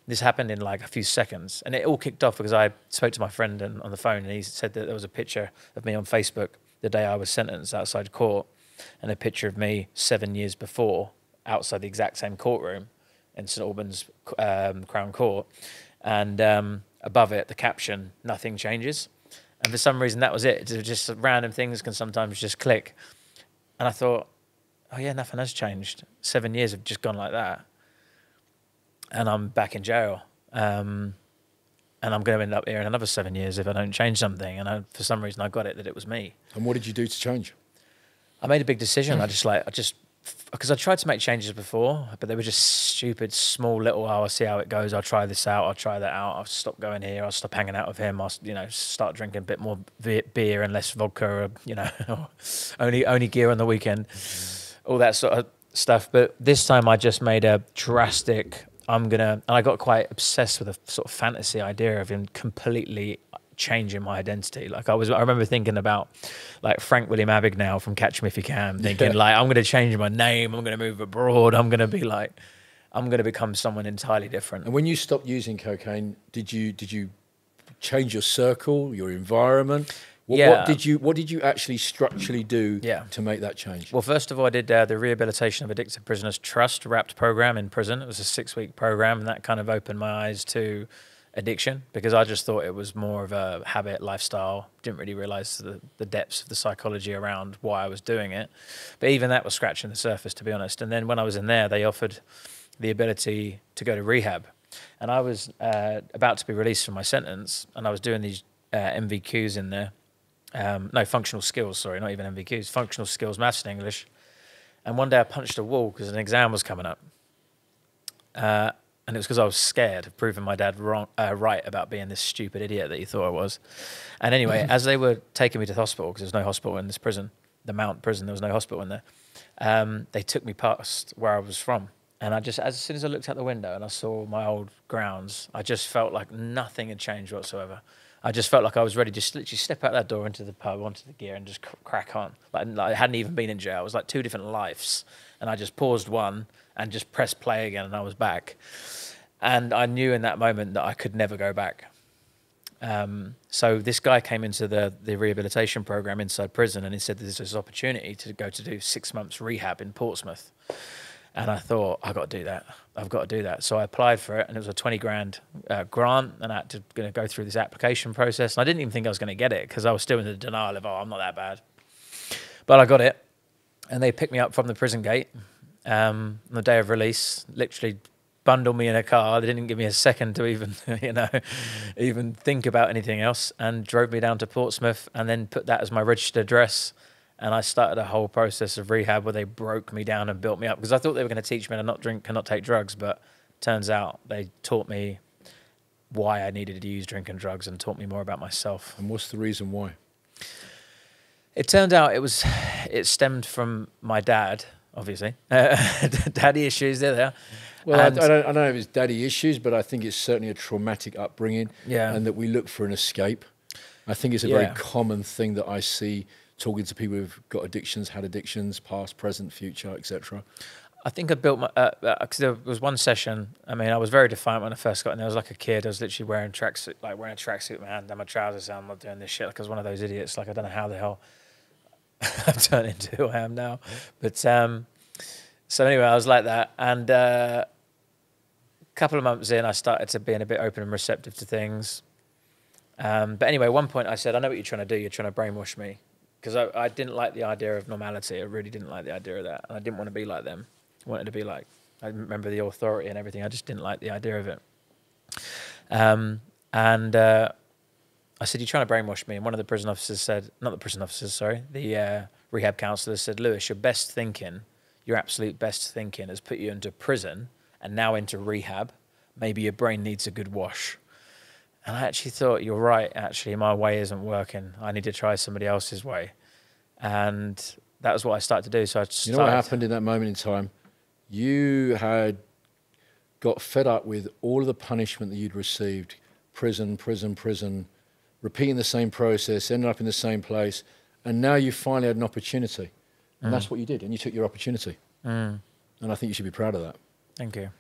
S2: This happened in like a few seconds. And it all kicked off because I spoke to my friend on the phone, and he said that there was a picture of me on Facebook the day I was sentenced outside court, and a picture of me 7 years before outside the exact same courtroom in St Albans Crown Court, and above it the caption, "Nothing changes." And for some reason that was it. It was just random things can sometimes just click, and I thought, oh yeah, nothing has changed. 7 years have just gone like that, and I'm back in jail, and I'm going to end up here in another 7 years if I don't change something. And for some reason I got it that it was me.
S1: And what did you do to change?
S2: I made a big decision. Because I tried to make changes before, but they were just stupid, small, little, I'll see how it goes. I'll try this out. I'll try that out. I'll stop going here. I'll stop hanging out with him. I'll, start drinking a bit more beer and less vodka, or, only gear on the weekend, all that sort of stuff. But this time I just made a drastic, and I got quite obsessed with a sort of fantasy idea of him completely changing my identity. Like I remember thinking about like Frank William Abagnale from Catch Me If You Can, thinking like, I'm going to change my name, I'm going to move abroad, I'm going to become someone entirely different.
S1: And when you stopped using cocaine, did you change your circle, your environment? What did you actually structurally do to make that change?
S2: Well, first of all, I did the Rehabilitation of Addicted Prisoners Trust wrapped program in prison. It was a 6-week program, and that kind of opened my eyes to addiction, because I just thought it was more of a habit, lifestyle. Didn't really realize the depths of the psychology around why I was doing it. But even that was scratching the surface, to be honest. And then when I was in there, they offered the ability to go to rehab. And I was about to be released from my sentence, and I was doing these MVQs in there. No, functional skills, sorry, not even MVQs, functional skills, maths and English. And one day I punched a wall because an exam was coming up. And it was because I was scared of proving my dad right about being this stupid idiot that he thought I was. And anyway, as they were taking me to the hospital, because there's no hospital in this prison, the Mount prison, there was no hospital in there, they took me past where I was from. And as soon as I looked out the window and I saw my old grounds, I just felt like nothing had changed whatsoever. I just felt like I was ready to just literally step out that door into the pub, onto the gear, and just crack on. Like I hadn't even been in jail. It was like 2 different lives. And I just paused one and just pressed play again, and I was back. And I knew in that moment that I could never go back. So this guy came into the rehabilitation program inside prison, and he said there's this opportunity to go to do 6 months rehab in Portsmouth. And I thought, I've got to do that. I've got to do that. So I applied for it, and it was a 20 grand grant, and I had to go through this application process. And I didn't even think I was going to get it, because I was still in the denial of, I'm not that bad. But I got it, and they picked me up from the prison gate on the day of release, literally bundled me in a car. They didn't give me a second to even, even think about anything else, and drove me down to Portsmouth, and then put that as my registered address. And I started a whole process of rehab where they broke me down and built me up, because I thought they were going to teach me to not drink and not take drugs, but turns out they taught me why I needed to use drink and drugs, and taught me more about myself.
S1: And what's the reason why?
S2: It turned out it stemmed from my dad, obviously. Daddy issues, they're there.
S1: Well, I don't know if it's daddy issues, but I think it's certainly a traumatic upbringing, and that we look for an escape. I think it's a very common thing that I see talking to people who've got addictions, had addictions, past, present, future, etc.
S2: I think I built my, because there was one session, I mean, I was very defiant when I first got in there. I was like a kid. I was literally wearing a tracksuit, man, down my trousers, I'm not doing this shit. Like I was one of those idiots. Like I don't know how the hell I've turned into who I am now. But so anyway, I was like that. And a couple of months in, I started to being a bit open and receptive to things. But anyway, at one point I said, I know what you're trying to do. You're trying to brainwash me. Because I didn't like the idea of normality. I really didn't like the idea of that. And I didn't want to be like them. I wanted to be like, I remember the authority and everything. I just didn't like the idea of it. I said, you're trying to brainwash me. And one of the prison officers said, not the prison officers, sorry, the rehab counsellor said, Lewis, your best thinking, your absolute best thinking has put you into prison and now into rehab. Maybe your brain needs a good wash. And I actually thought, you're right, actually, my way isn't working. I need to try somebody else's way. And that was what I started to do. So I started.
S1: You know what happened in that moment in time? You had got fed up with all of the punishment that you'd received, prison, repeating the same process, ending up in the same place, and now you finally had an opportunity. And that's what you did, and you took your opportunity. And I think you should be proud of that.
S2: Thank you.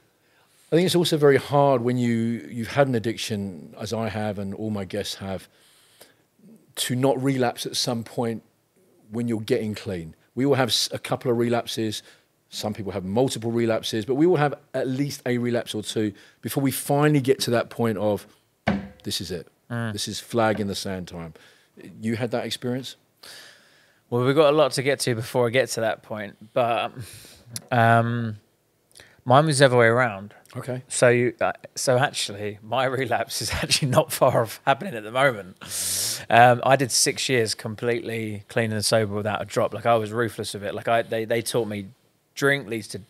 S1: I think it's also very hard when you've had an addiction, as I have and all my guests have, to not relapse at some point when you're getting clean. We will have a couple of relapses. Some people have multiple relapses, but we will have at least a relapse or two before we finally get to that point of, this is it. This is flag in the sand time. You had that experience?
S2: Well, we've got a lot to get to before I get to that point, but mine was the other way around.
S1: Okay.
S2: So actually, my relapse is actually not far off happening at the moment. I did 6 years completely clean and sober without a drop. Like I was ruthless with it. Like they taught me drink leads to,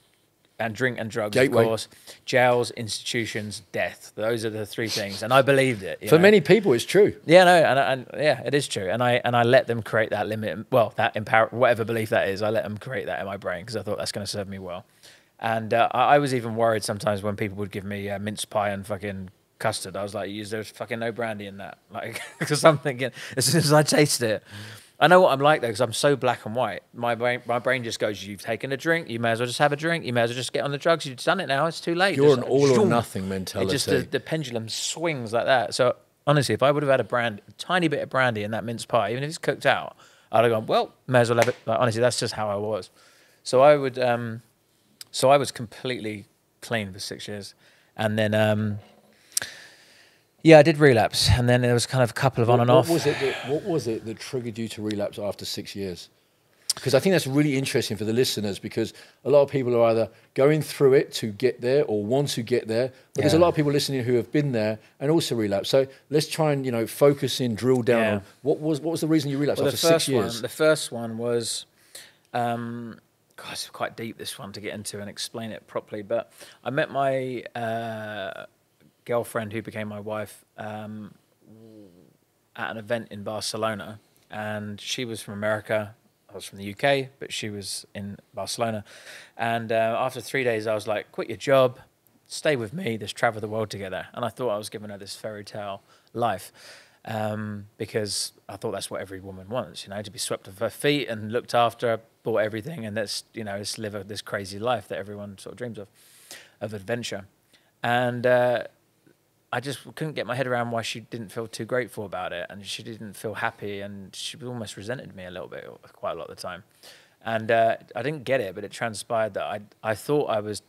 S2: and drink and drugs,
S1: Gateway.
S2: of course, jails, institutions, death. Those are the three things, and I believed it.
S1: For many people, it's true.
S2: Yeah, no, and yeah, it is true. And I let them create that limit. Well, that empower, whatever belief that is, I let them create that in my brain because I thought that's going to serve me well. And I was even worried sometimes when people would give me mince pie and fucking custard. I was like, there's fucking no brandy in that. Like, because I'm thinking, as soon as I taste it, I know what I'm like though, because I'm so black and white. My brain just goes, you've taken a drink, you may as well just have a drink, you may as well just get on the drugs, you've done it now, it's too late.
S1: You're
S2: just,
S1: an all or nothing mentality.
S2: It just, the pendulum swings like that. So honestly, if I would have had a tiny bit of brandy in that mince pie, even if it's cooked out, I'd have gone, well, may as well have it. Like, honestly, that's just how I was. So I would, so I was completely clean for 6 years. And then, yeah, I did relapse. And then there was kind of a couple of on and off.
S1: What was it that triggered you to relapse after 6 years? Because I think that's really interesting for the listeners, because a lot of people are either going through it to get there or want to get there. But there's a lot of people listening who have been there and also relapsed. So let's try and, focus in, drill down on what was the reason you relapsed after 6 years?
S2: The first one was, God, it's quite deep, this one, to get into and explain it properly. But I met my girlfriend, who became my wife, at an event in Barcelona. And she was from America. I was from the UK, but she was in Barcelona. And after 3 days, I was like, quit your job, stay with me, let's travel the world together. And I thought I was giving her this fairy tale life, because I thought that's what every woman wants, to be swept off her feet and looked after, bought everything, and let's live this crazy life that everyone sort of dreams of adventure. And I just couldn't get my head around why she didn't feel too grateful about it, and she didn't feel happy, and she almost resented me a little bit, quite a lot of the time. And I didn't get it, but it transpired that I thought I was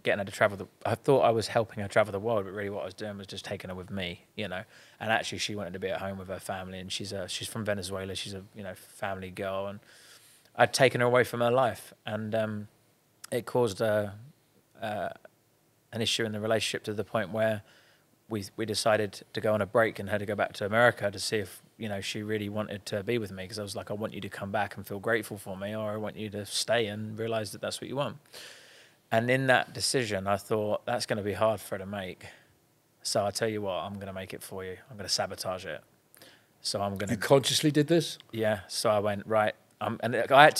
S2: getting her to travel. I thought I was helping her travel the world, but really what I was doing was just taking her with me, And actually, she wanted to be at home with her family, and she's from Venezuela. She's a family girl, and I'd taken her away from her life, and it caused an issue in the relationship to the point where we decided to go on a break and had to go back to America to see if she really wanted to be with me, because I was like, I want you to come back and feel grateful for me, or I want you to stay and realize that that's what you want. And in that decision, I thought, that's going to be hard for her to make. So I tell you what, I'm going to make it for you. I'm going to sabotage it. So I'm going to.
S1: You consciously did this?
S2: Yeah. So I went, right. And I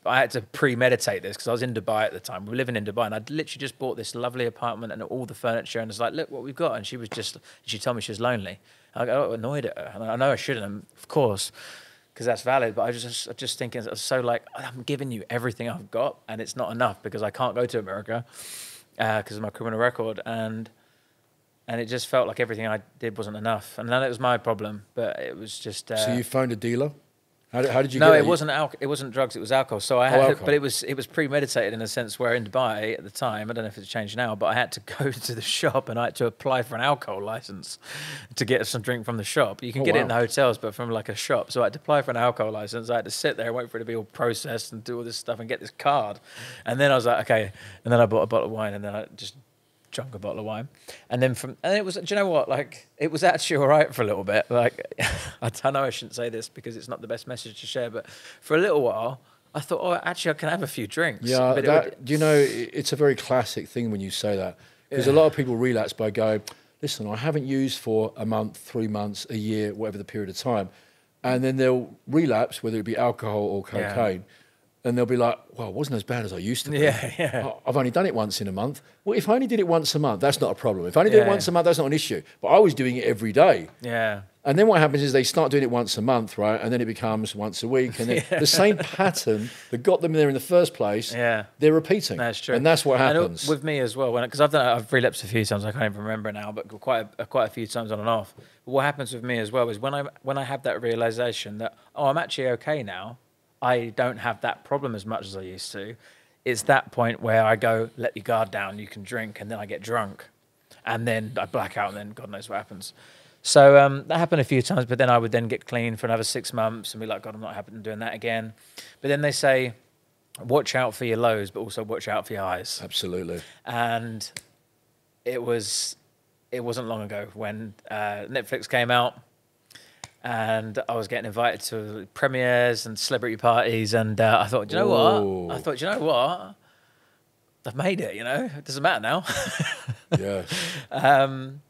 S2: had to premeditate this, because I was in Dubai at the time. We were living in Dubai, and I'd literally just bought this lovely apartment and all the furniture, and it's like, look what we've got. And she told me she was lonely. I got annoyed at her, and I know I shouldn't, of course, because that's valid. But I just thinking, so like, I'm giving you everything I've got, and it's not enough because I can't go to America because of my criminal record, and it just felt like everything I did wasn't enough. And then it was my problem, but it was just.
S1: So you found a dealer? How did you?
S2: No,
S1: get
S2: it wasn't it wasn't drugs. It was alcohol. So I had,
S1: alcohol.
S2: but it was premeditated in a sense where in Dubai at the time, I don't know if it's changed now, but I had to go to the shop and I had to apply for an alcohol license to get some drink from the shop. You can get it in the hotels, but from like a shop. So I had to apply for an alcohol license. I had to sit there and wait for it to be all processed and do all this stuff and get this card. And then I was like, okay. And then I bought a bottle of wine, and then I just drank a bottle of wine, and then it was, do you know what, like, it was actually all right for a little bit. Like, I know I shouldn't say this because it's not the best message to share, but for a little while I thought, oh, actually I can have a few drinks.
S1: Yeah,
S2: but
S1: you know, it's a very classic thing when you say that, because a lot of people relapse by going, listen, I haven't used for a month, 3 months, a year, whatever the period of time, and then they'll relapse, whether it be alcohol or cocaine. And they'll be like, well, it wasn't as bad as I used to be.
S2: Yeah.
S1: I've only done it once in a month. Well, if I only did it once a month, that's not a problem. If I only did it once a month, that's not an issue. But I was doing it every day.
S2: Yeah.
S1: And then what happens is they start doing it once a month, right? And then it becomes once a week. And then the same pattern that got them there in the first place, they're repeating.
S2: That's true.
S1: And that's what happens.
S2: And with me as well, because I've relapsed a few times, I can't even remember now, but quite a few times on and off. But what happens with me as well is when I have that realization that, oh, I'm actually okay now, I don't have that problem as much as I used to. It's that point where I go, let your guard down, you can drink, and then I get drunk. And then I black out, and then God knows what happens. So that happened a few times, but then I would then get clean for another 6 months and be like, God, I'm not happy doing that again. But then they say, watch out for your lows, but also watch out for your highs.
S1: Absolutely.
S2: And it wasn't long ago when Netflix came out, and I was getting invited to premieres and celebrity parties, and I thought, do you know what? I've made it, you know? It doesn't matter now.
S1: Yeah.
S2: And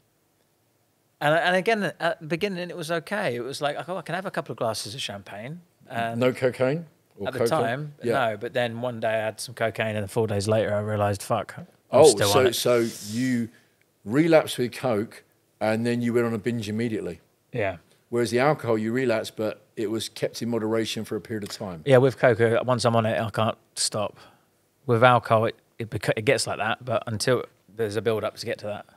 S2: again, at the beginning, it was okay. It was like, oh, I can have a couple of glasses of champagne. And
S1: no cocaine?
S2: At the time, no. But then one day I had some cocaine, and 4 days later I realised, fuck,
S1: so you relapsed with coke, and then you went on a binge immediately?
S2: Yeah.
S1: Whereas the alcohol, you relapsed, but it was kept in moderation for a period of time.
S2: Yeah, with coke, once I'm on it, I can't stop. With alcohol, it gets like that, but until there's a build-up to get to that.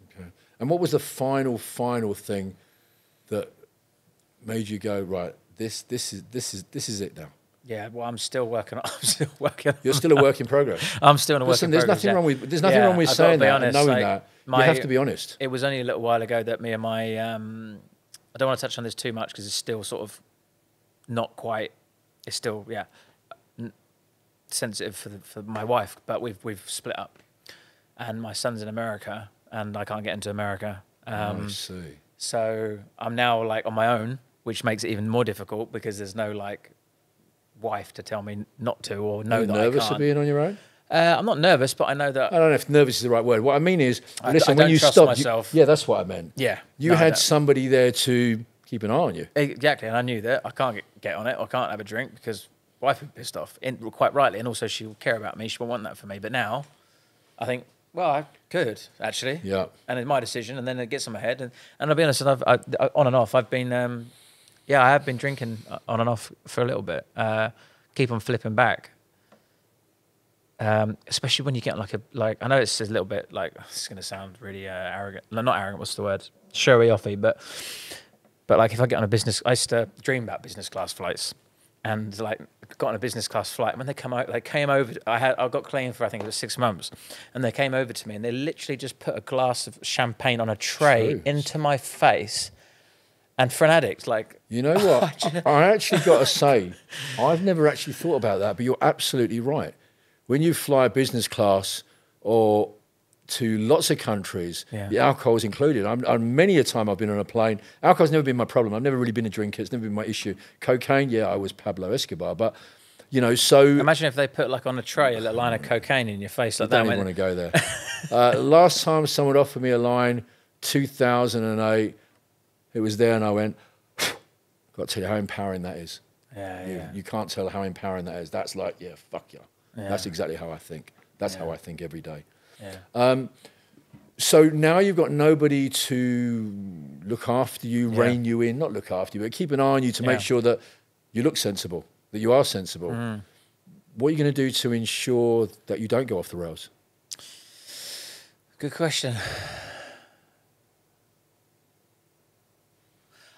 S1: Okay. And what was the final thing that made you go, right, this is it now?
S2: Yeah, well, I'm still working.
S1: You're still a work in progress.
S2: I'm still in a work in progress.
S1: There's nothing wrong with saying that, and knowing that. You have to be honest.
S2: It was only a little while ago that me and my I don't want to touch on this too much because it's still sort of not quite. It's still sensitive for my wife, but we've split up, and my son's in America, and I can't get into America.
S1: I see.
S2: So I'm now like on my own, which makes it even more difficult because there's no like wife to tell me not to or know that I can't. Are you nervous
S1: of being on your own?
S2: I'm not nervous, but I know that.
S1: I don't know if nervous is the right word. What I mean is, listen,
S2: when
S1: you
S2: trust
S1: stopped,
S2: myself.
S1: yeah, that's what I meant.
S2: Yeah,
S1: you had somebody there to keep an eye on you.
S2: Exactly, and I knew that I can't get on it. I can't have a drink because wife would be pissed off, quite rightly, and also she will care about me. She will want that for me. But now, I think, well, I could actually. Yeah. And it's my decision, and then it gets in my head. And I'll be honest, I've on and off. I've been, I have been drinking on and off for a little bit. Keep on flipping back. Especially when you get like I know it's a little bit like it's going to sound really arrogant. No, not arrogant. What's the word? Showy-offy, but like if I get on a business, I used to dream about business class flights, and like got on a business class flight. When they came over. I got clean for I think it was 6 months, and they came over to me and they literally just put a glass of champagne on a tray into my face. And for an addict, like...
S1: You know what? I actually got to say, I've never actually thought about that, but you're absolutely right. When you fly business class or to lots of countries, the alcohol is included. Many a time I've been on a plane. Alcohol's never been my problem. I've never really been a drinker. It's never been my issue. Cocaine, I was Pablo Escobar. But, so...
S2: Imagine if they put, like, on a tray a little line of cocaine in your face like that.
S1: I don't even want to go there. Last time someone offered me a line, 2008... It was there, and I went, got to tell you how empowering that is. You can't tell how empowering that is. That's like, fuck yeah. That's exactly how I think. That's how I think every day. So now you've got nobody to look after you, rein you in, not look after you, but keep an eye on you to make sure that you look sensible, that you are sensible. What are you going to do to ensure that you don't go off the rails?
S2: Good question.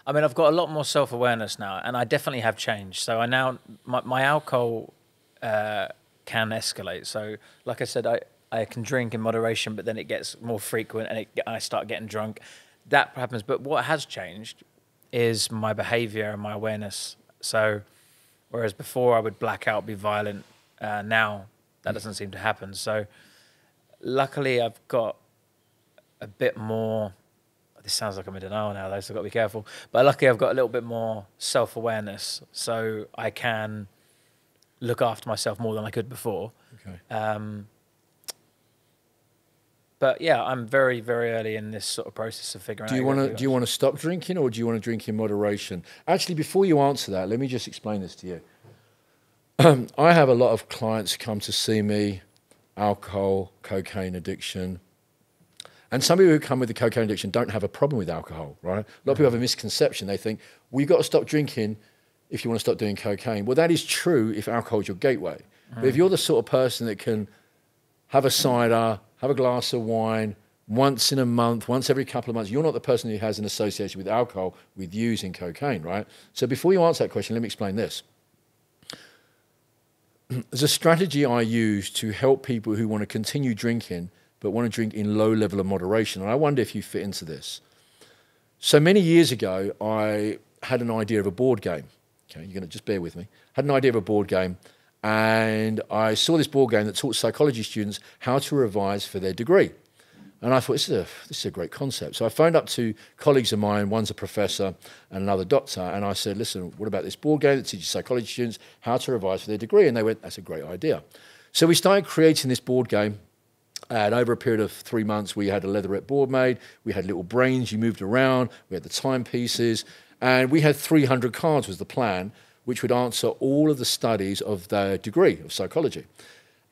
S2: I mean, I've got a lot more self-awareness now, and I definitely have changed. So I now, my alcohol can escalate. So like I said, I can drink in moderation, but then it gets more frequent and I start getting drunk. That happens. But what has changed is my behavior and my awareness. So whereas before I would black out, be violent, now that doesn't seem to happen. So luckily I've got a bit more, this sounds like I'm in denial now though, so I've got to be careful. But luckily I've got a little bit more self-awareness, so I can look after myself more than I could before.
S1: Okay.
S2: But yeah, I'm very, very early in this sort of process of figuring out.
S1: Do you want to stop drinking, or do you want to drink in moderation? Actually, before you answer that, let me just explain this to you. I have a lot of clients come to see me, alcohol, cocaine addiction. And some people who come with the cocaine addiction don't have a problem with alcohol, right? A lot of people have a misconception. They think, well, you've got to stop drinking if you want to stop doing cocaine. Well, that is true if alcohol is your gateway. But if you're the sort of person that can have a cider, have a glass of wine once in a month, once every couple of months, you're not the person who has an association with alcohol with using cocaine, right? So before you answer that question, let me explain this. There's a strategy I use to help people who want to continue drinking but want to drink in low level of moderation. And I wonder if you fit into this. So many years ago, I had an idea of a board game. Okay, you're going to just bear with me. Had an idea of a board game, and I saw this board game that taught psychology students how to revise for their degree. And I thought, this is a great concept. So I phoned up to colleagues of mine, one's a professor and another doctor, and I said, listen, what about this board game that teaches psychology students how to revise for their degree? And they went, that's a great idea. So we started creating this board game. And over a period of 3 months, we had a leatherette board made. We had little brains you moved around. We had the timepieces. And we had 300 cards was the plan, which would answer all of the studies of their degree of psychology.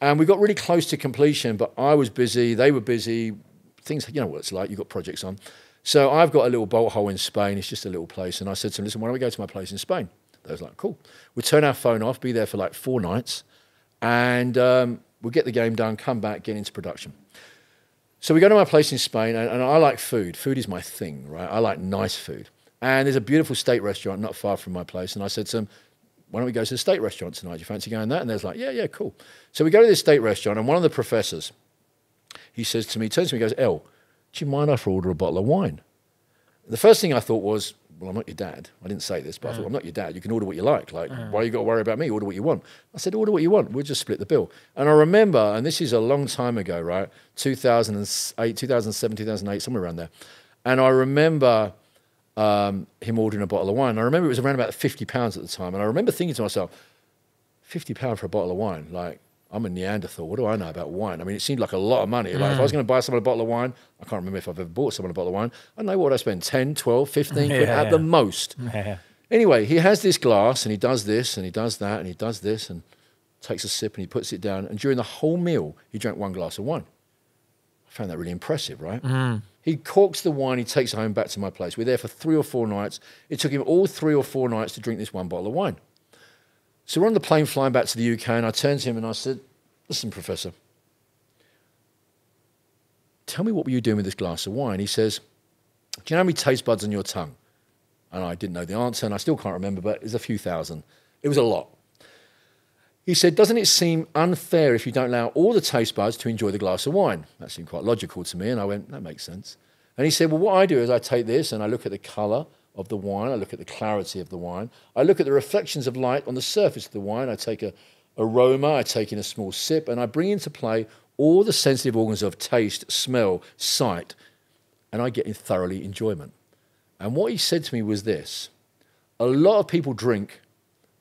S1: And we got really close to completion, but I was busy. They were busy. Things, you know what it's like. You've got projects on. So I've got a little bolt hole in Spain. It's just a little place. And I said to them, listen, why don't we go to my place in Spain? They was like, cool. We'd turn our phone off, be there for like 4 nights. And we'll get the game done, come back, get into production. So we go to my place in Spain, and I like food. Food is my thing, right? I like nice food. And there's a beautiful steak restaurant not far from my place. And I said to them, why don't we go to the steak restaurant tonight? Do you fancy going there? And they was like, yeah, cool. So we go to this steak restaurant, and one of the professors, he says to me, turns to me, he goes, El, do you mind if I order a bottle of wine? The first thing I thought was, well, I'm not your dad. I didn't say this, but I thought, I'm not your dad. You can order what you like. Like, why you got to worry about me? Order what you want. I said, order what you want. We'll just split the bill. And I remember, and this is a long time ago, right? 2008, 2007, 2008, somewhere around there. And I remember him ordering a bottle of wine. And I remember it was around about £50 at the time. And I remember thinking to myself, £50 for a bottle of wine? Like, I'm a Neanderthal. What do I know about wine? I mean, it seemed like a lot of money. Like, if I was going to buy someone a bottle of wine, I can't remember if I've ever bought someone a bottle of wine. I know what I spend, 10, 12, 15 quid at the most. Anyway, he has this glass and he does this and he does that and he does this and takes a sip and he puts it down. And during the whole meal, he drank 1 glass of wine. I found that really impressive, right? He corks the wine, he takes it home back to my place. We're there for 3 or 4 nights. It took him all 3 or 4 nights to drink this 1 bottle of wine. So we're on the plane flying back to the UK, and I turned to him and I said, listen, Professor, tell me what were you doing with this glass of wine? He says, do you know how many taste buds on your tongue? And I didn't know the answer, and I still can't remember, but it was a few thousand. It was a lot. He said, doesn't it seem unfair if you don't allow all the taste buds to enjoy the glass of wine? That seemed quite logical to me, and I went, that makes sense. And he said, well, what I do is I take this and I look at the colour of the wine, I look at the clarity of the wine, I look at the reflections of light on the surface of the wine, I take a aroma, I take in a small sip, and I bring into play all the sensitive organs of taste, smell, sight, and I get in thoroughly enjoyment. And what he said to me was this: a lot of people drink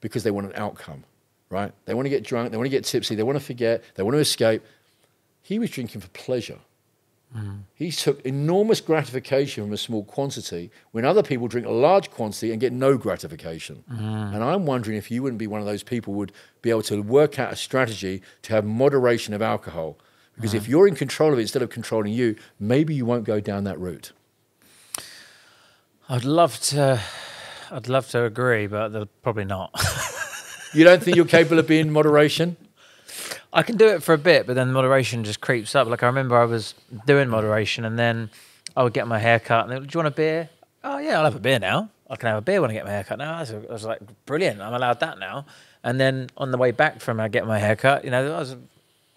S1: because they want an outcome, right? They want to get drunk, they want to get tipsy, they want to forget, they want to escape. He was drinking for pleasure. He took enormous gratification from a small quantity when other people drink a large quantity and get no gratification. And I'm wondering if you wouldn't be one of those people who would be able to work out a strategy to have moderation of alcohol. Because if you're in control of it instead of controlling you, maybe you won't go down that route.
S2: I'd love to agree, but they're probably not.
S1: You don't think you're capable of being in moderation?
S2: I can do it for a bit, but then moderation just creeps up. Like I remember I was doing moderation, and then I would get my hair cut, and they would, do you want a beer? Oh yeah, I'll have a beer now. I can have a beer when I get my hair cut now. I was like, brilliant, I'm allowed that now. And then on the way back from getting my hair cut, you know,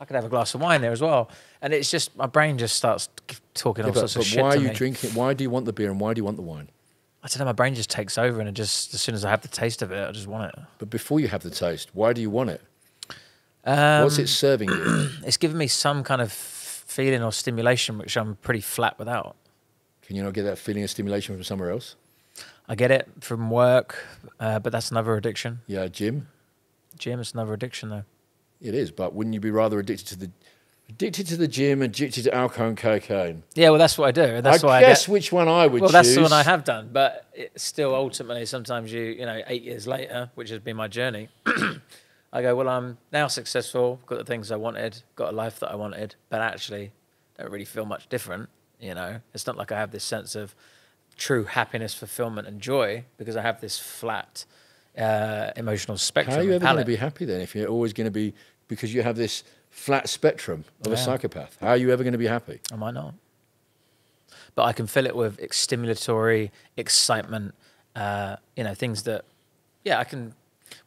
S2: I could have a glass of wine there as well. And it's just, my brain just starts talking all sorts of shit to me.
S1: Why are you drinking? Why do you want the beer and why do you want the wine?
S2: I don't know, my brain just takes over, and it just, as soon as I have the taste of it, I just want it.
S1: But before you have the taste, why do you want it? What's it serving you?
S2: It's giving me some kind of feeling or stimulation, which I'm pretty flat without.
S1: Can you not get that feeling of stimulation from somewhere else?
S2: I get it from work, but that's another addiction.
S1: Yeah, gym?
S2: Gym is another addiction, though.
S1: It is, but wouldn't you be rather addicted to the gym, addicted to alcohol and cocaine?
S2: Yeah, well, that's what I do. That's why
S1: I guess which one I would choose.
S2: Well, that's the one I have done, but it's still ultimately, sometimes you know, 8 years later, which has been my journey, I go, well, I'm now successful, got the things I wanted, got a life that I wanted, but actually don't really feel much different, you know? It's not like I have this sense of true happiness, fulfillment, and joy, because I have this flat emotional spectrum.
S1: How are you ever going to be happy then if you're always going to be, because you have this flat spectrum of a psychopath? How are you ever going to be happy?
S2: I might not. But I can fill it with stimulatory excitement, you know, things that, yeah, I can,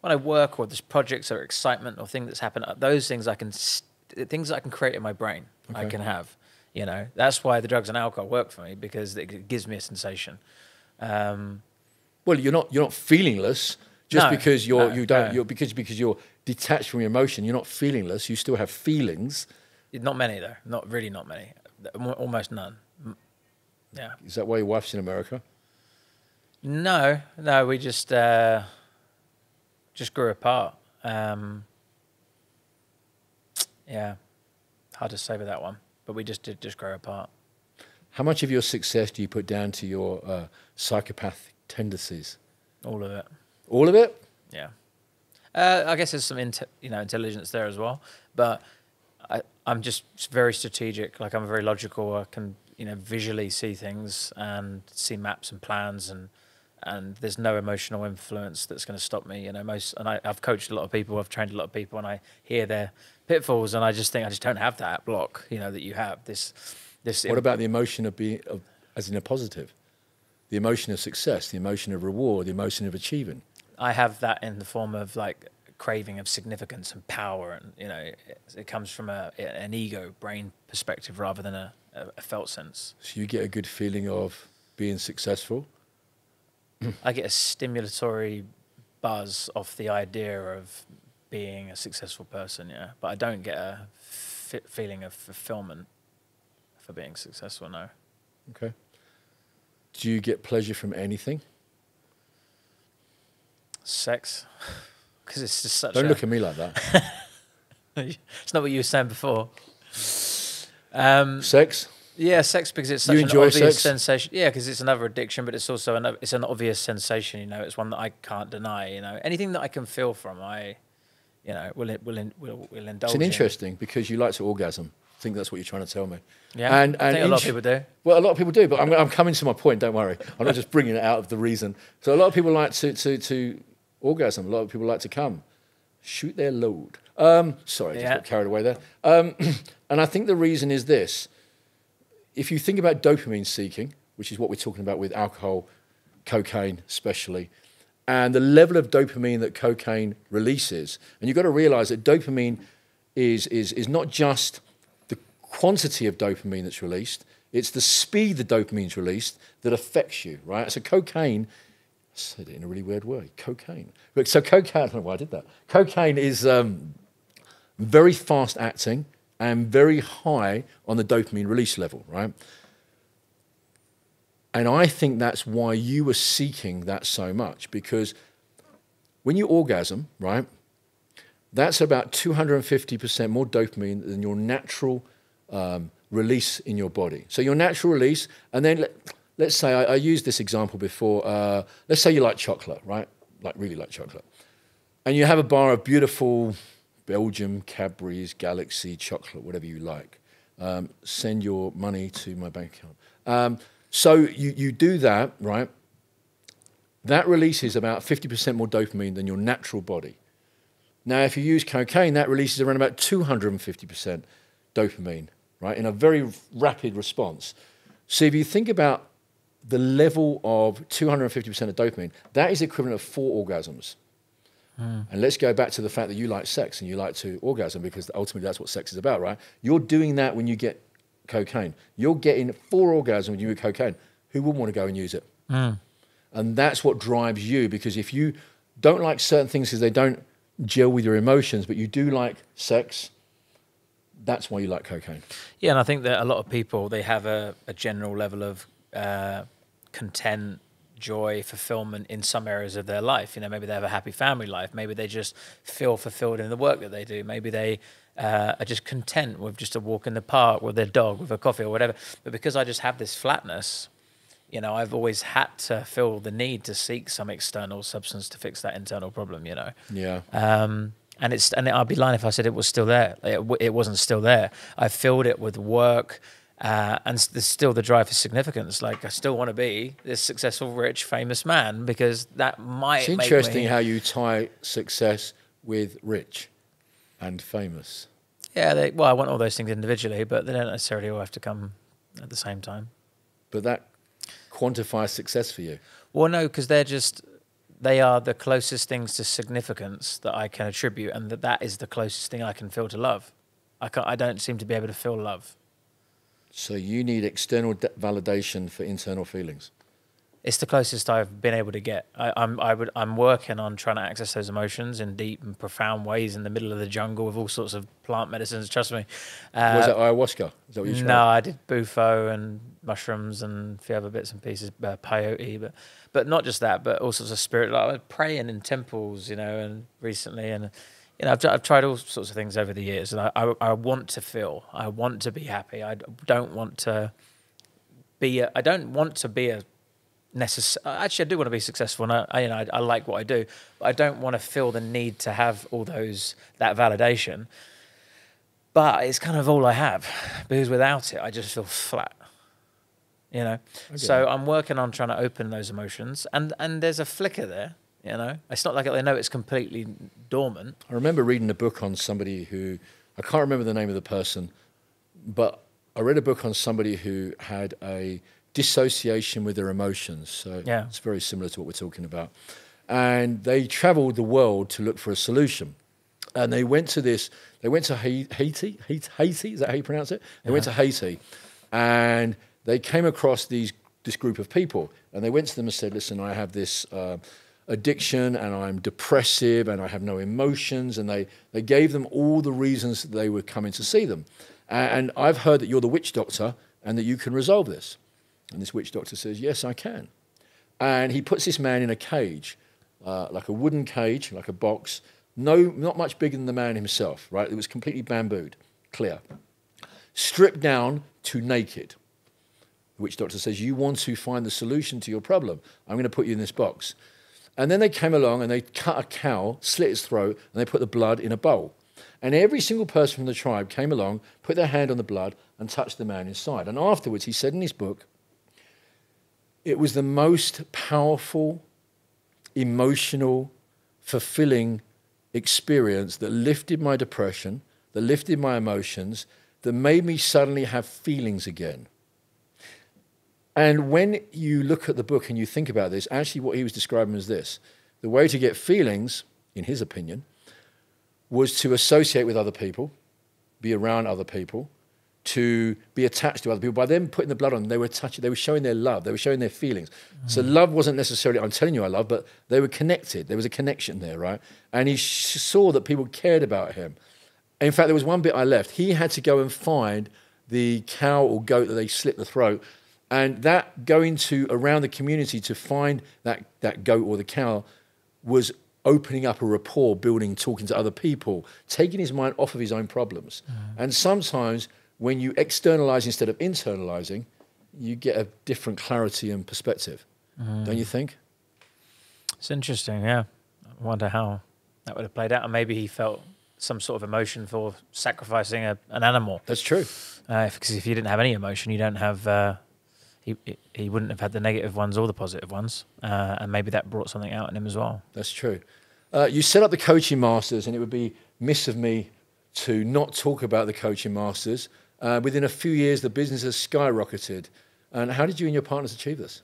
S2: when I work or there's projects or excitement or things that's happened, those things things that I can create in my brain, I can have, you know. That's why the drugs and alcohol work for me, because it gives me a sensation.
S1: Well, you're not feelingless just because because you're detached from your emotion. You're not feelingless. You still have feelings.
S2: Not many though. Not many. Almost none. Yeah.
S1: Is that why your wife's in America?
S2: No. We just grew apart. Yeah, hard to say with that one, but we just grow apart.
S1: How much of your success do you put down to your psychopathic tendencies?
S2: All of it.
S1: All of it?
S2: Yeah. I guess there's some intelligence there as well, but I'm just very strategic. Like, I'm very logical. I can visually see things and see maps and plans, and there's no emotional influence that's going to stop me. I've coached a lot of people, I've trained a lot of people, and I hear their pitfalls, and I just think I just don't have that block. That you have this.
S1: What about the emotion of being, as in a positive? The emotion of success, the emotion of reward, the emotion of achieving.
S2: I have that in the form of like craving of significance and power, and it comes from an ego brain perspective rather than a felt sense.
S1: So you get a good feeling of being successful?
S2: I get a stimulatory buzz off the idea of being a successful person, yeah. But I don't get a feeling of fulfillment for being successful, no.
S1: Okay. Do you get pleasure from anything?
S2: Sex. Because it's just such
S1: Don't look at me like that.
S2: It's not what you were saying before.
S1: Sex?
S2: Yeah, sex, because it's such an obvious sensation. Yeah, because it's another addiction, but it's also it's an obvious sensation. It's one that I can't deny. Anything that I can feel from, will indulge.
S1: It's interesting because you like to orgasm. I think that's what you're trying to tell me.
S2: Yeah, and I think a lot of people do.
S1: Well, a lot of people do, but I'm coming to my point. Don't worry, I'm not just bringing it out of the reason. So a lot of people like to orgasm. A lot of people like to come, shoot their load. Sorry, I just got carried away there. And I think the reason is this. If you think about dopamine seeking, which is what we're talking about with alcohol, cocaine especially, and the level of dopamine that cocaine releases, and you've got to realize that dopamine is not just the quantity of dopamine that's released, it's the speed the dopamine's released that affects you, right? So cocaine, I said it in a really weird way, cocaine. So cocaine, I don't know why I did that. Cocaine is very fast acting and very high on the dopamine release level, right? And I think that's why you were seeking that so much, because when you orgasm, right, that's about 250% more dopamine than your natural release in your body. So your natural release, and then let's say, I used this example before, let's say you like chocolate, right? Like really like chocolate. And you have a bar of beautiful Belgium, Cadbury's, Galaxy, chocolate, whatever you like. Send your money to my bank account. So you do that, right? that releases about 50% more dopamine than your natural body. Now, if you use cocaine, that releases around about 250% dopamine, right, in a very rapid response. So if you think about the level of 250% of dopamine, that is equivalent of 4 orgasms. And let's go back to the fact that you like sex and you like to orgasm, because ultimately that's what sex is about, right? You're doing that when you get cocaine. You're getting 4 orgasms when you get cocaine. Who wouldn't want to go and use it? And that's what drives you, because if you don't like certain things because they don't gel with your emotions, but you do like sex, that's why you like cocaine.
S2: Yeah, and I think that a lot of people, they have a general level of content, joy, fulfillment in some areas of their life. You know, maybe they have a happy family life. Maybe they just feel fulfilled in the work that they do. Maybe they are just content with just a walk in the park with their dog, with a coffee or whatever. But because I just have this flatness, you know, I've always had to feel the need to seek some external substance to fix that internal problem, you know.
S1: Yeah.
S2: And I'd be lying if I said it was still there. It wasn't still there. I filled it with work, and there's still the drive for significance. Like, I still want to be this successful, rich, famous man, because that might
S1: It's interesting how you tie success with rich and famous.
S2: Yeah, well, I want all those things individually, but they don't necessarily all have to come at the same time.
S1: But that quantifies success for you.
S2: Well, no, because they are the closest things to significance that I can attribute, and that is the closest thing I can feel to love. I don't seem to be able to feel love.
S1: So you need external validation for internal feelings.
S2: It's the closest I've been able to get. I'm working on trying to access those emotions in deep and profound ways in the middle of the jungle with all sorts of plant medicines. Trust me.
S1: Was that ayahuasca? Is that what you tried?
S2: No, I did bufo and mushrooms and a few other bits and pieces, peyote, but not just that, but all sorts of spirit. Like, I was praying in temples, you know, and recently, and you know, I've tried all sorts of things over the years, and I want to feel, I want to be happy. I don't want to be a actually, I do want to be successful, and I like what I do, but I don't want to feel the need to have all that validation. But it's kind of all I have, because without it, I just feel flat. You know, so I'm working on trying to open those emotions, and there's a flicker there. You know, it's not like I know it's completely dormant.
S1: I remember reading a book on somebody who, I can't remember the name of the person, but I read a book on somebody who had a dissociation with their emotions. So
S2: yeah,
S1: it's very similar to what we're talking about. And they traveled the world to look for a solution. And they went to Haiti, is that how you pronounce it? They went to Haiti, and they came across this group of people, and they went to them and said, listen, I have this addiction, and I'm depressive, and I have no emotions, and they gave them all the reasons that they were coming to see them. And I've heard that you're the witch doctor and that you can resolve this. And this witch doctor says, yes, I can. And he puts this man in a cage, like a wooden cage, like a box, not much bigger than the man himself, right? It was completely bambooed, clear. Stripped down to naked. The witch doctor says, you want to find the solution to your problem. I'm going to put you in this box. And then they came along and they cut a cow, slit its throat, and they put the blood in a bowl. And every single person from the tribe came along, put their hand on the blood, and touched the man inside. And afterwards, he said in his book, it was the most powerful, emotional, fulfilling experience that lifted my depression, that lifted my emotions, that made me suddenly have feelings again. And when you look at the book and you think about this, actually what he was describing was this. The way to get feelings, in his opinion, was to associate with other people, be around other people, to be attached to other people. By them putting the blood on, they were showing their love, they were showing their feelings. So love wasn't necessarily, I'm telling you I love, but they were connected. There was a connection there, right? And he saw that people cared about him. In fact, there was one bit I left. He had to go and find the cow or goat that they slit the throat. And that going to around the community to find that goat or the cow was opening up a rapport, building, talking to other people, taking his mind off of his own problems. And sometimes when you externalize instead of internalizing, you get a different clarity and perspective. Don't you think?
S2: It's interesting, yeah. I wonder how that would have played out. And maybe he felt some sort of emotion for sacrificing an animal.
S1: That's true.
S2: Because if you didn't have any emotion, you don't have he wouldn't have had the negative ones or the positive ones, and maybe that brought something out in him as well.
S1: That's true. You set up the Coaching Masters, and it would be miss of me to not talk about the Coaching Masters. Within a few years, the business has skyrocketed. And how did you and your partners achieve this?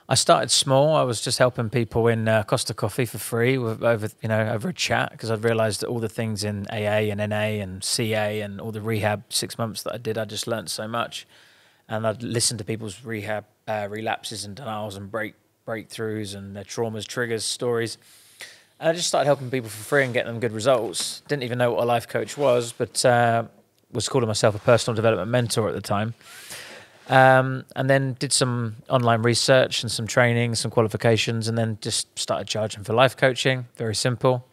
S2: I started small. I was just helping people in Costa Coffee for free over a chat, because I'd realised that all the things in AA and NA and CA and all the rehab 6 months that I did, I just learnt so much. And I'd listen to people's rehab relapses and denials and breakthroughs and their traumas, triggers, stories. And I just started helping people for free and getting them good results. Didn't even know what a life coach was, but was calling myself a personal development mentor at the time. And then did some online research and some training, some qualifications, and then just started charging for life coaching. Very simple.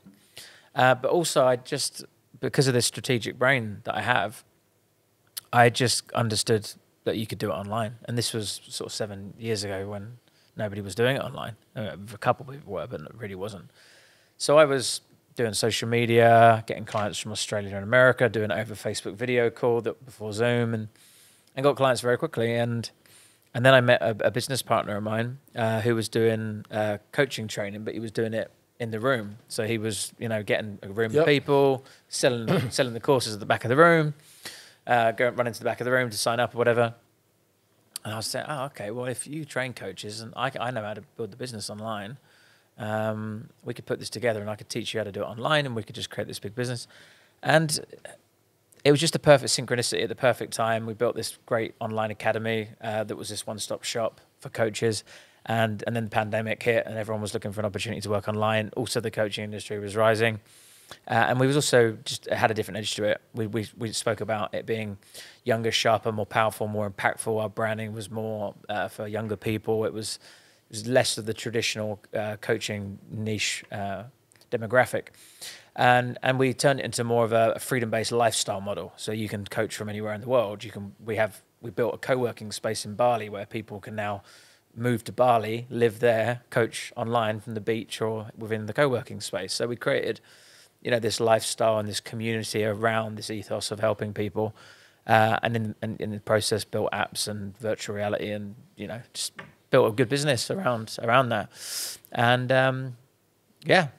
S2: But also because of this strategic brain that I have, I just understood that you could do it online. And this was sort of 7 years ago when nobody was doing it online. A couple of people were, but it really wasn't. So I was doing social media, getting clients from Australia and America, doing it over Facebook video call before Zoom, and got clients very quickly. And then I met a business partner of mine who was doing coaching training, but he was doing it in the room. So he was, getting a room of people, selling the courses at the back of the room, run into the back of the room to sign up or whatever. And I was saying, oh, okay, well, if you train coaches and I know how to build the business online, we could put this together and I could teach you how to do it online and we could just create this big business. And it was just a perfect synchronicity at the perfect time. We built this great online academy that was this one-stop shop for coaches. And then the pandemic hit and everyone was looking for an opportunity to work online. Also, the coaching industry was rising. And we was also just had a different edge to it. We spoke about it being younger, sharper, more powerful, more impactful. Our branding was more for younger people. It was less of the traditional coaching niche demographic. And we turned it into more of a freedom-based lifestyle model. So you can coach from anywhere in the world. We built a co-working space in Bali where people can now move to Bali, live there, coach online from the beach or within the co-working space. So we created, this lifestyle and this community around this ethos of helping people, and in the process built apps and virtual reality and just built a good business around that. And
S1: here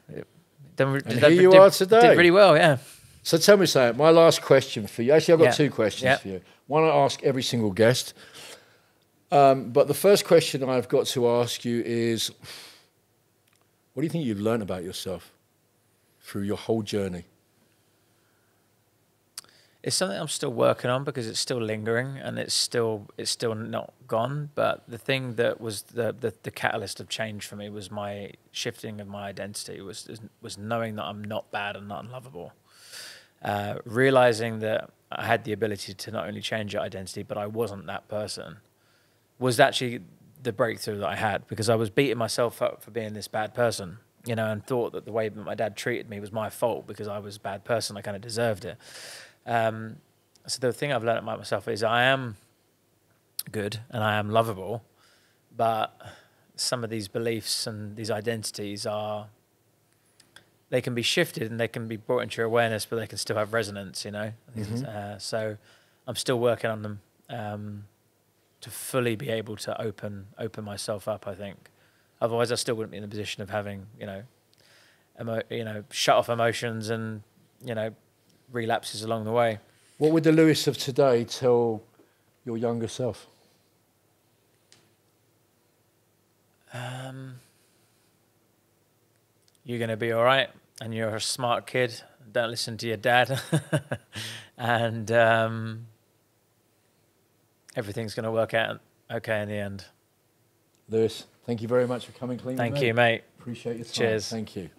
S1: you are today.
S2: Did really well, yeah.
S1: So tell me something. My last question for you. Actually, I've got two questions for you. One I ask every single guest. But the first question I've got to ask you is, what do you think you've learned about yourself through your whole journey?
S2: It's something I'm still working on because it's still lingering and it's still not gone. But the thing that was the catalyst of change for me was my shifting of my identity, was knowing that I'm not bad and not unlovable. Realizing that I had the ability to not only change your identity, but I wasn't that person, was actually the breakthrough that I had, because I was beating myself up for being this bad person, and thought that the way that my dad treated me was my fault because I was a bad person. I kind of deserved it. So the thing I've learned about myself is I am good and I am lovable, but some of these beliefs and these identities they can be shifted and they can be brought into your awareness, but they can still have resonance, Mm-hmm. So I'm still working on them to fully be able to open myself up, I think. Otherwise, I still wouldn't be in a position of having, shut off emotions and, relapses along the way.
S1: What would the Lewis of today tell your younger self?
S2: You're going to be all right, and you're a smart kid. Don't listen to your dad. And everything's going to work out okay in the end.
S1: Lewis, thank you very much for coming clean.
S2: Thank you, mate.
S1: Appreciate your time.
S2: Cheers.
S1: Thank you.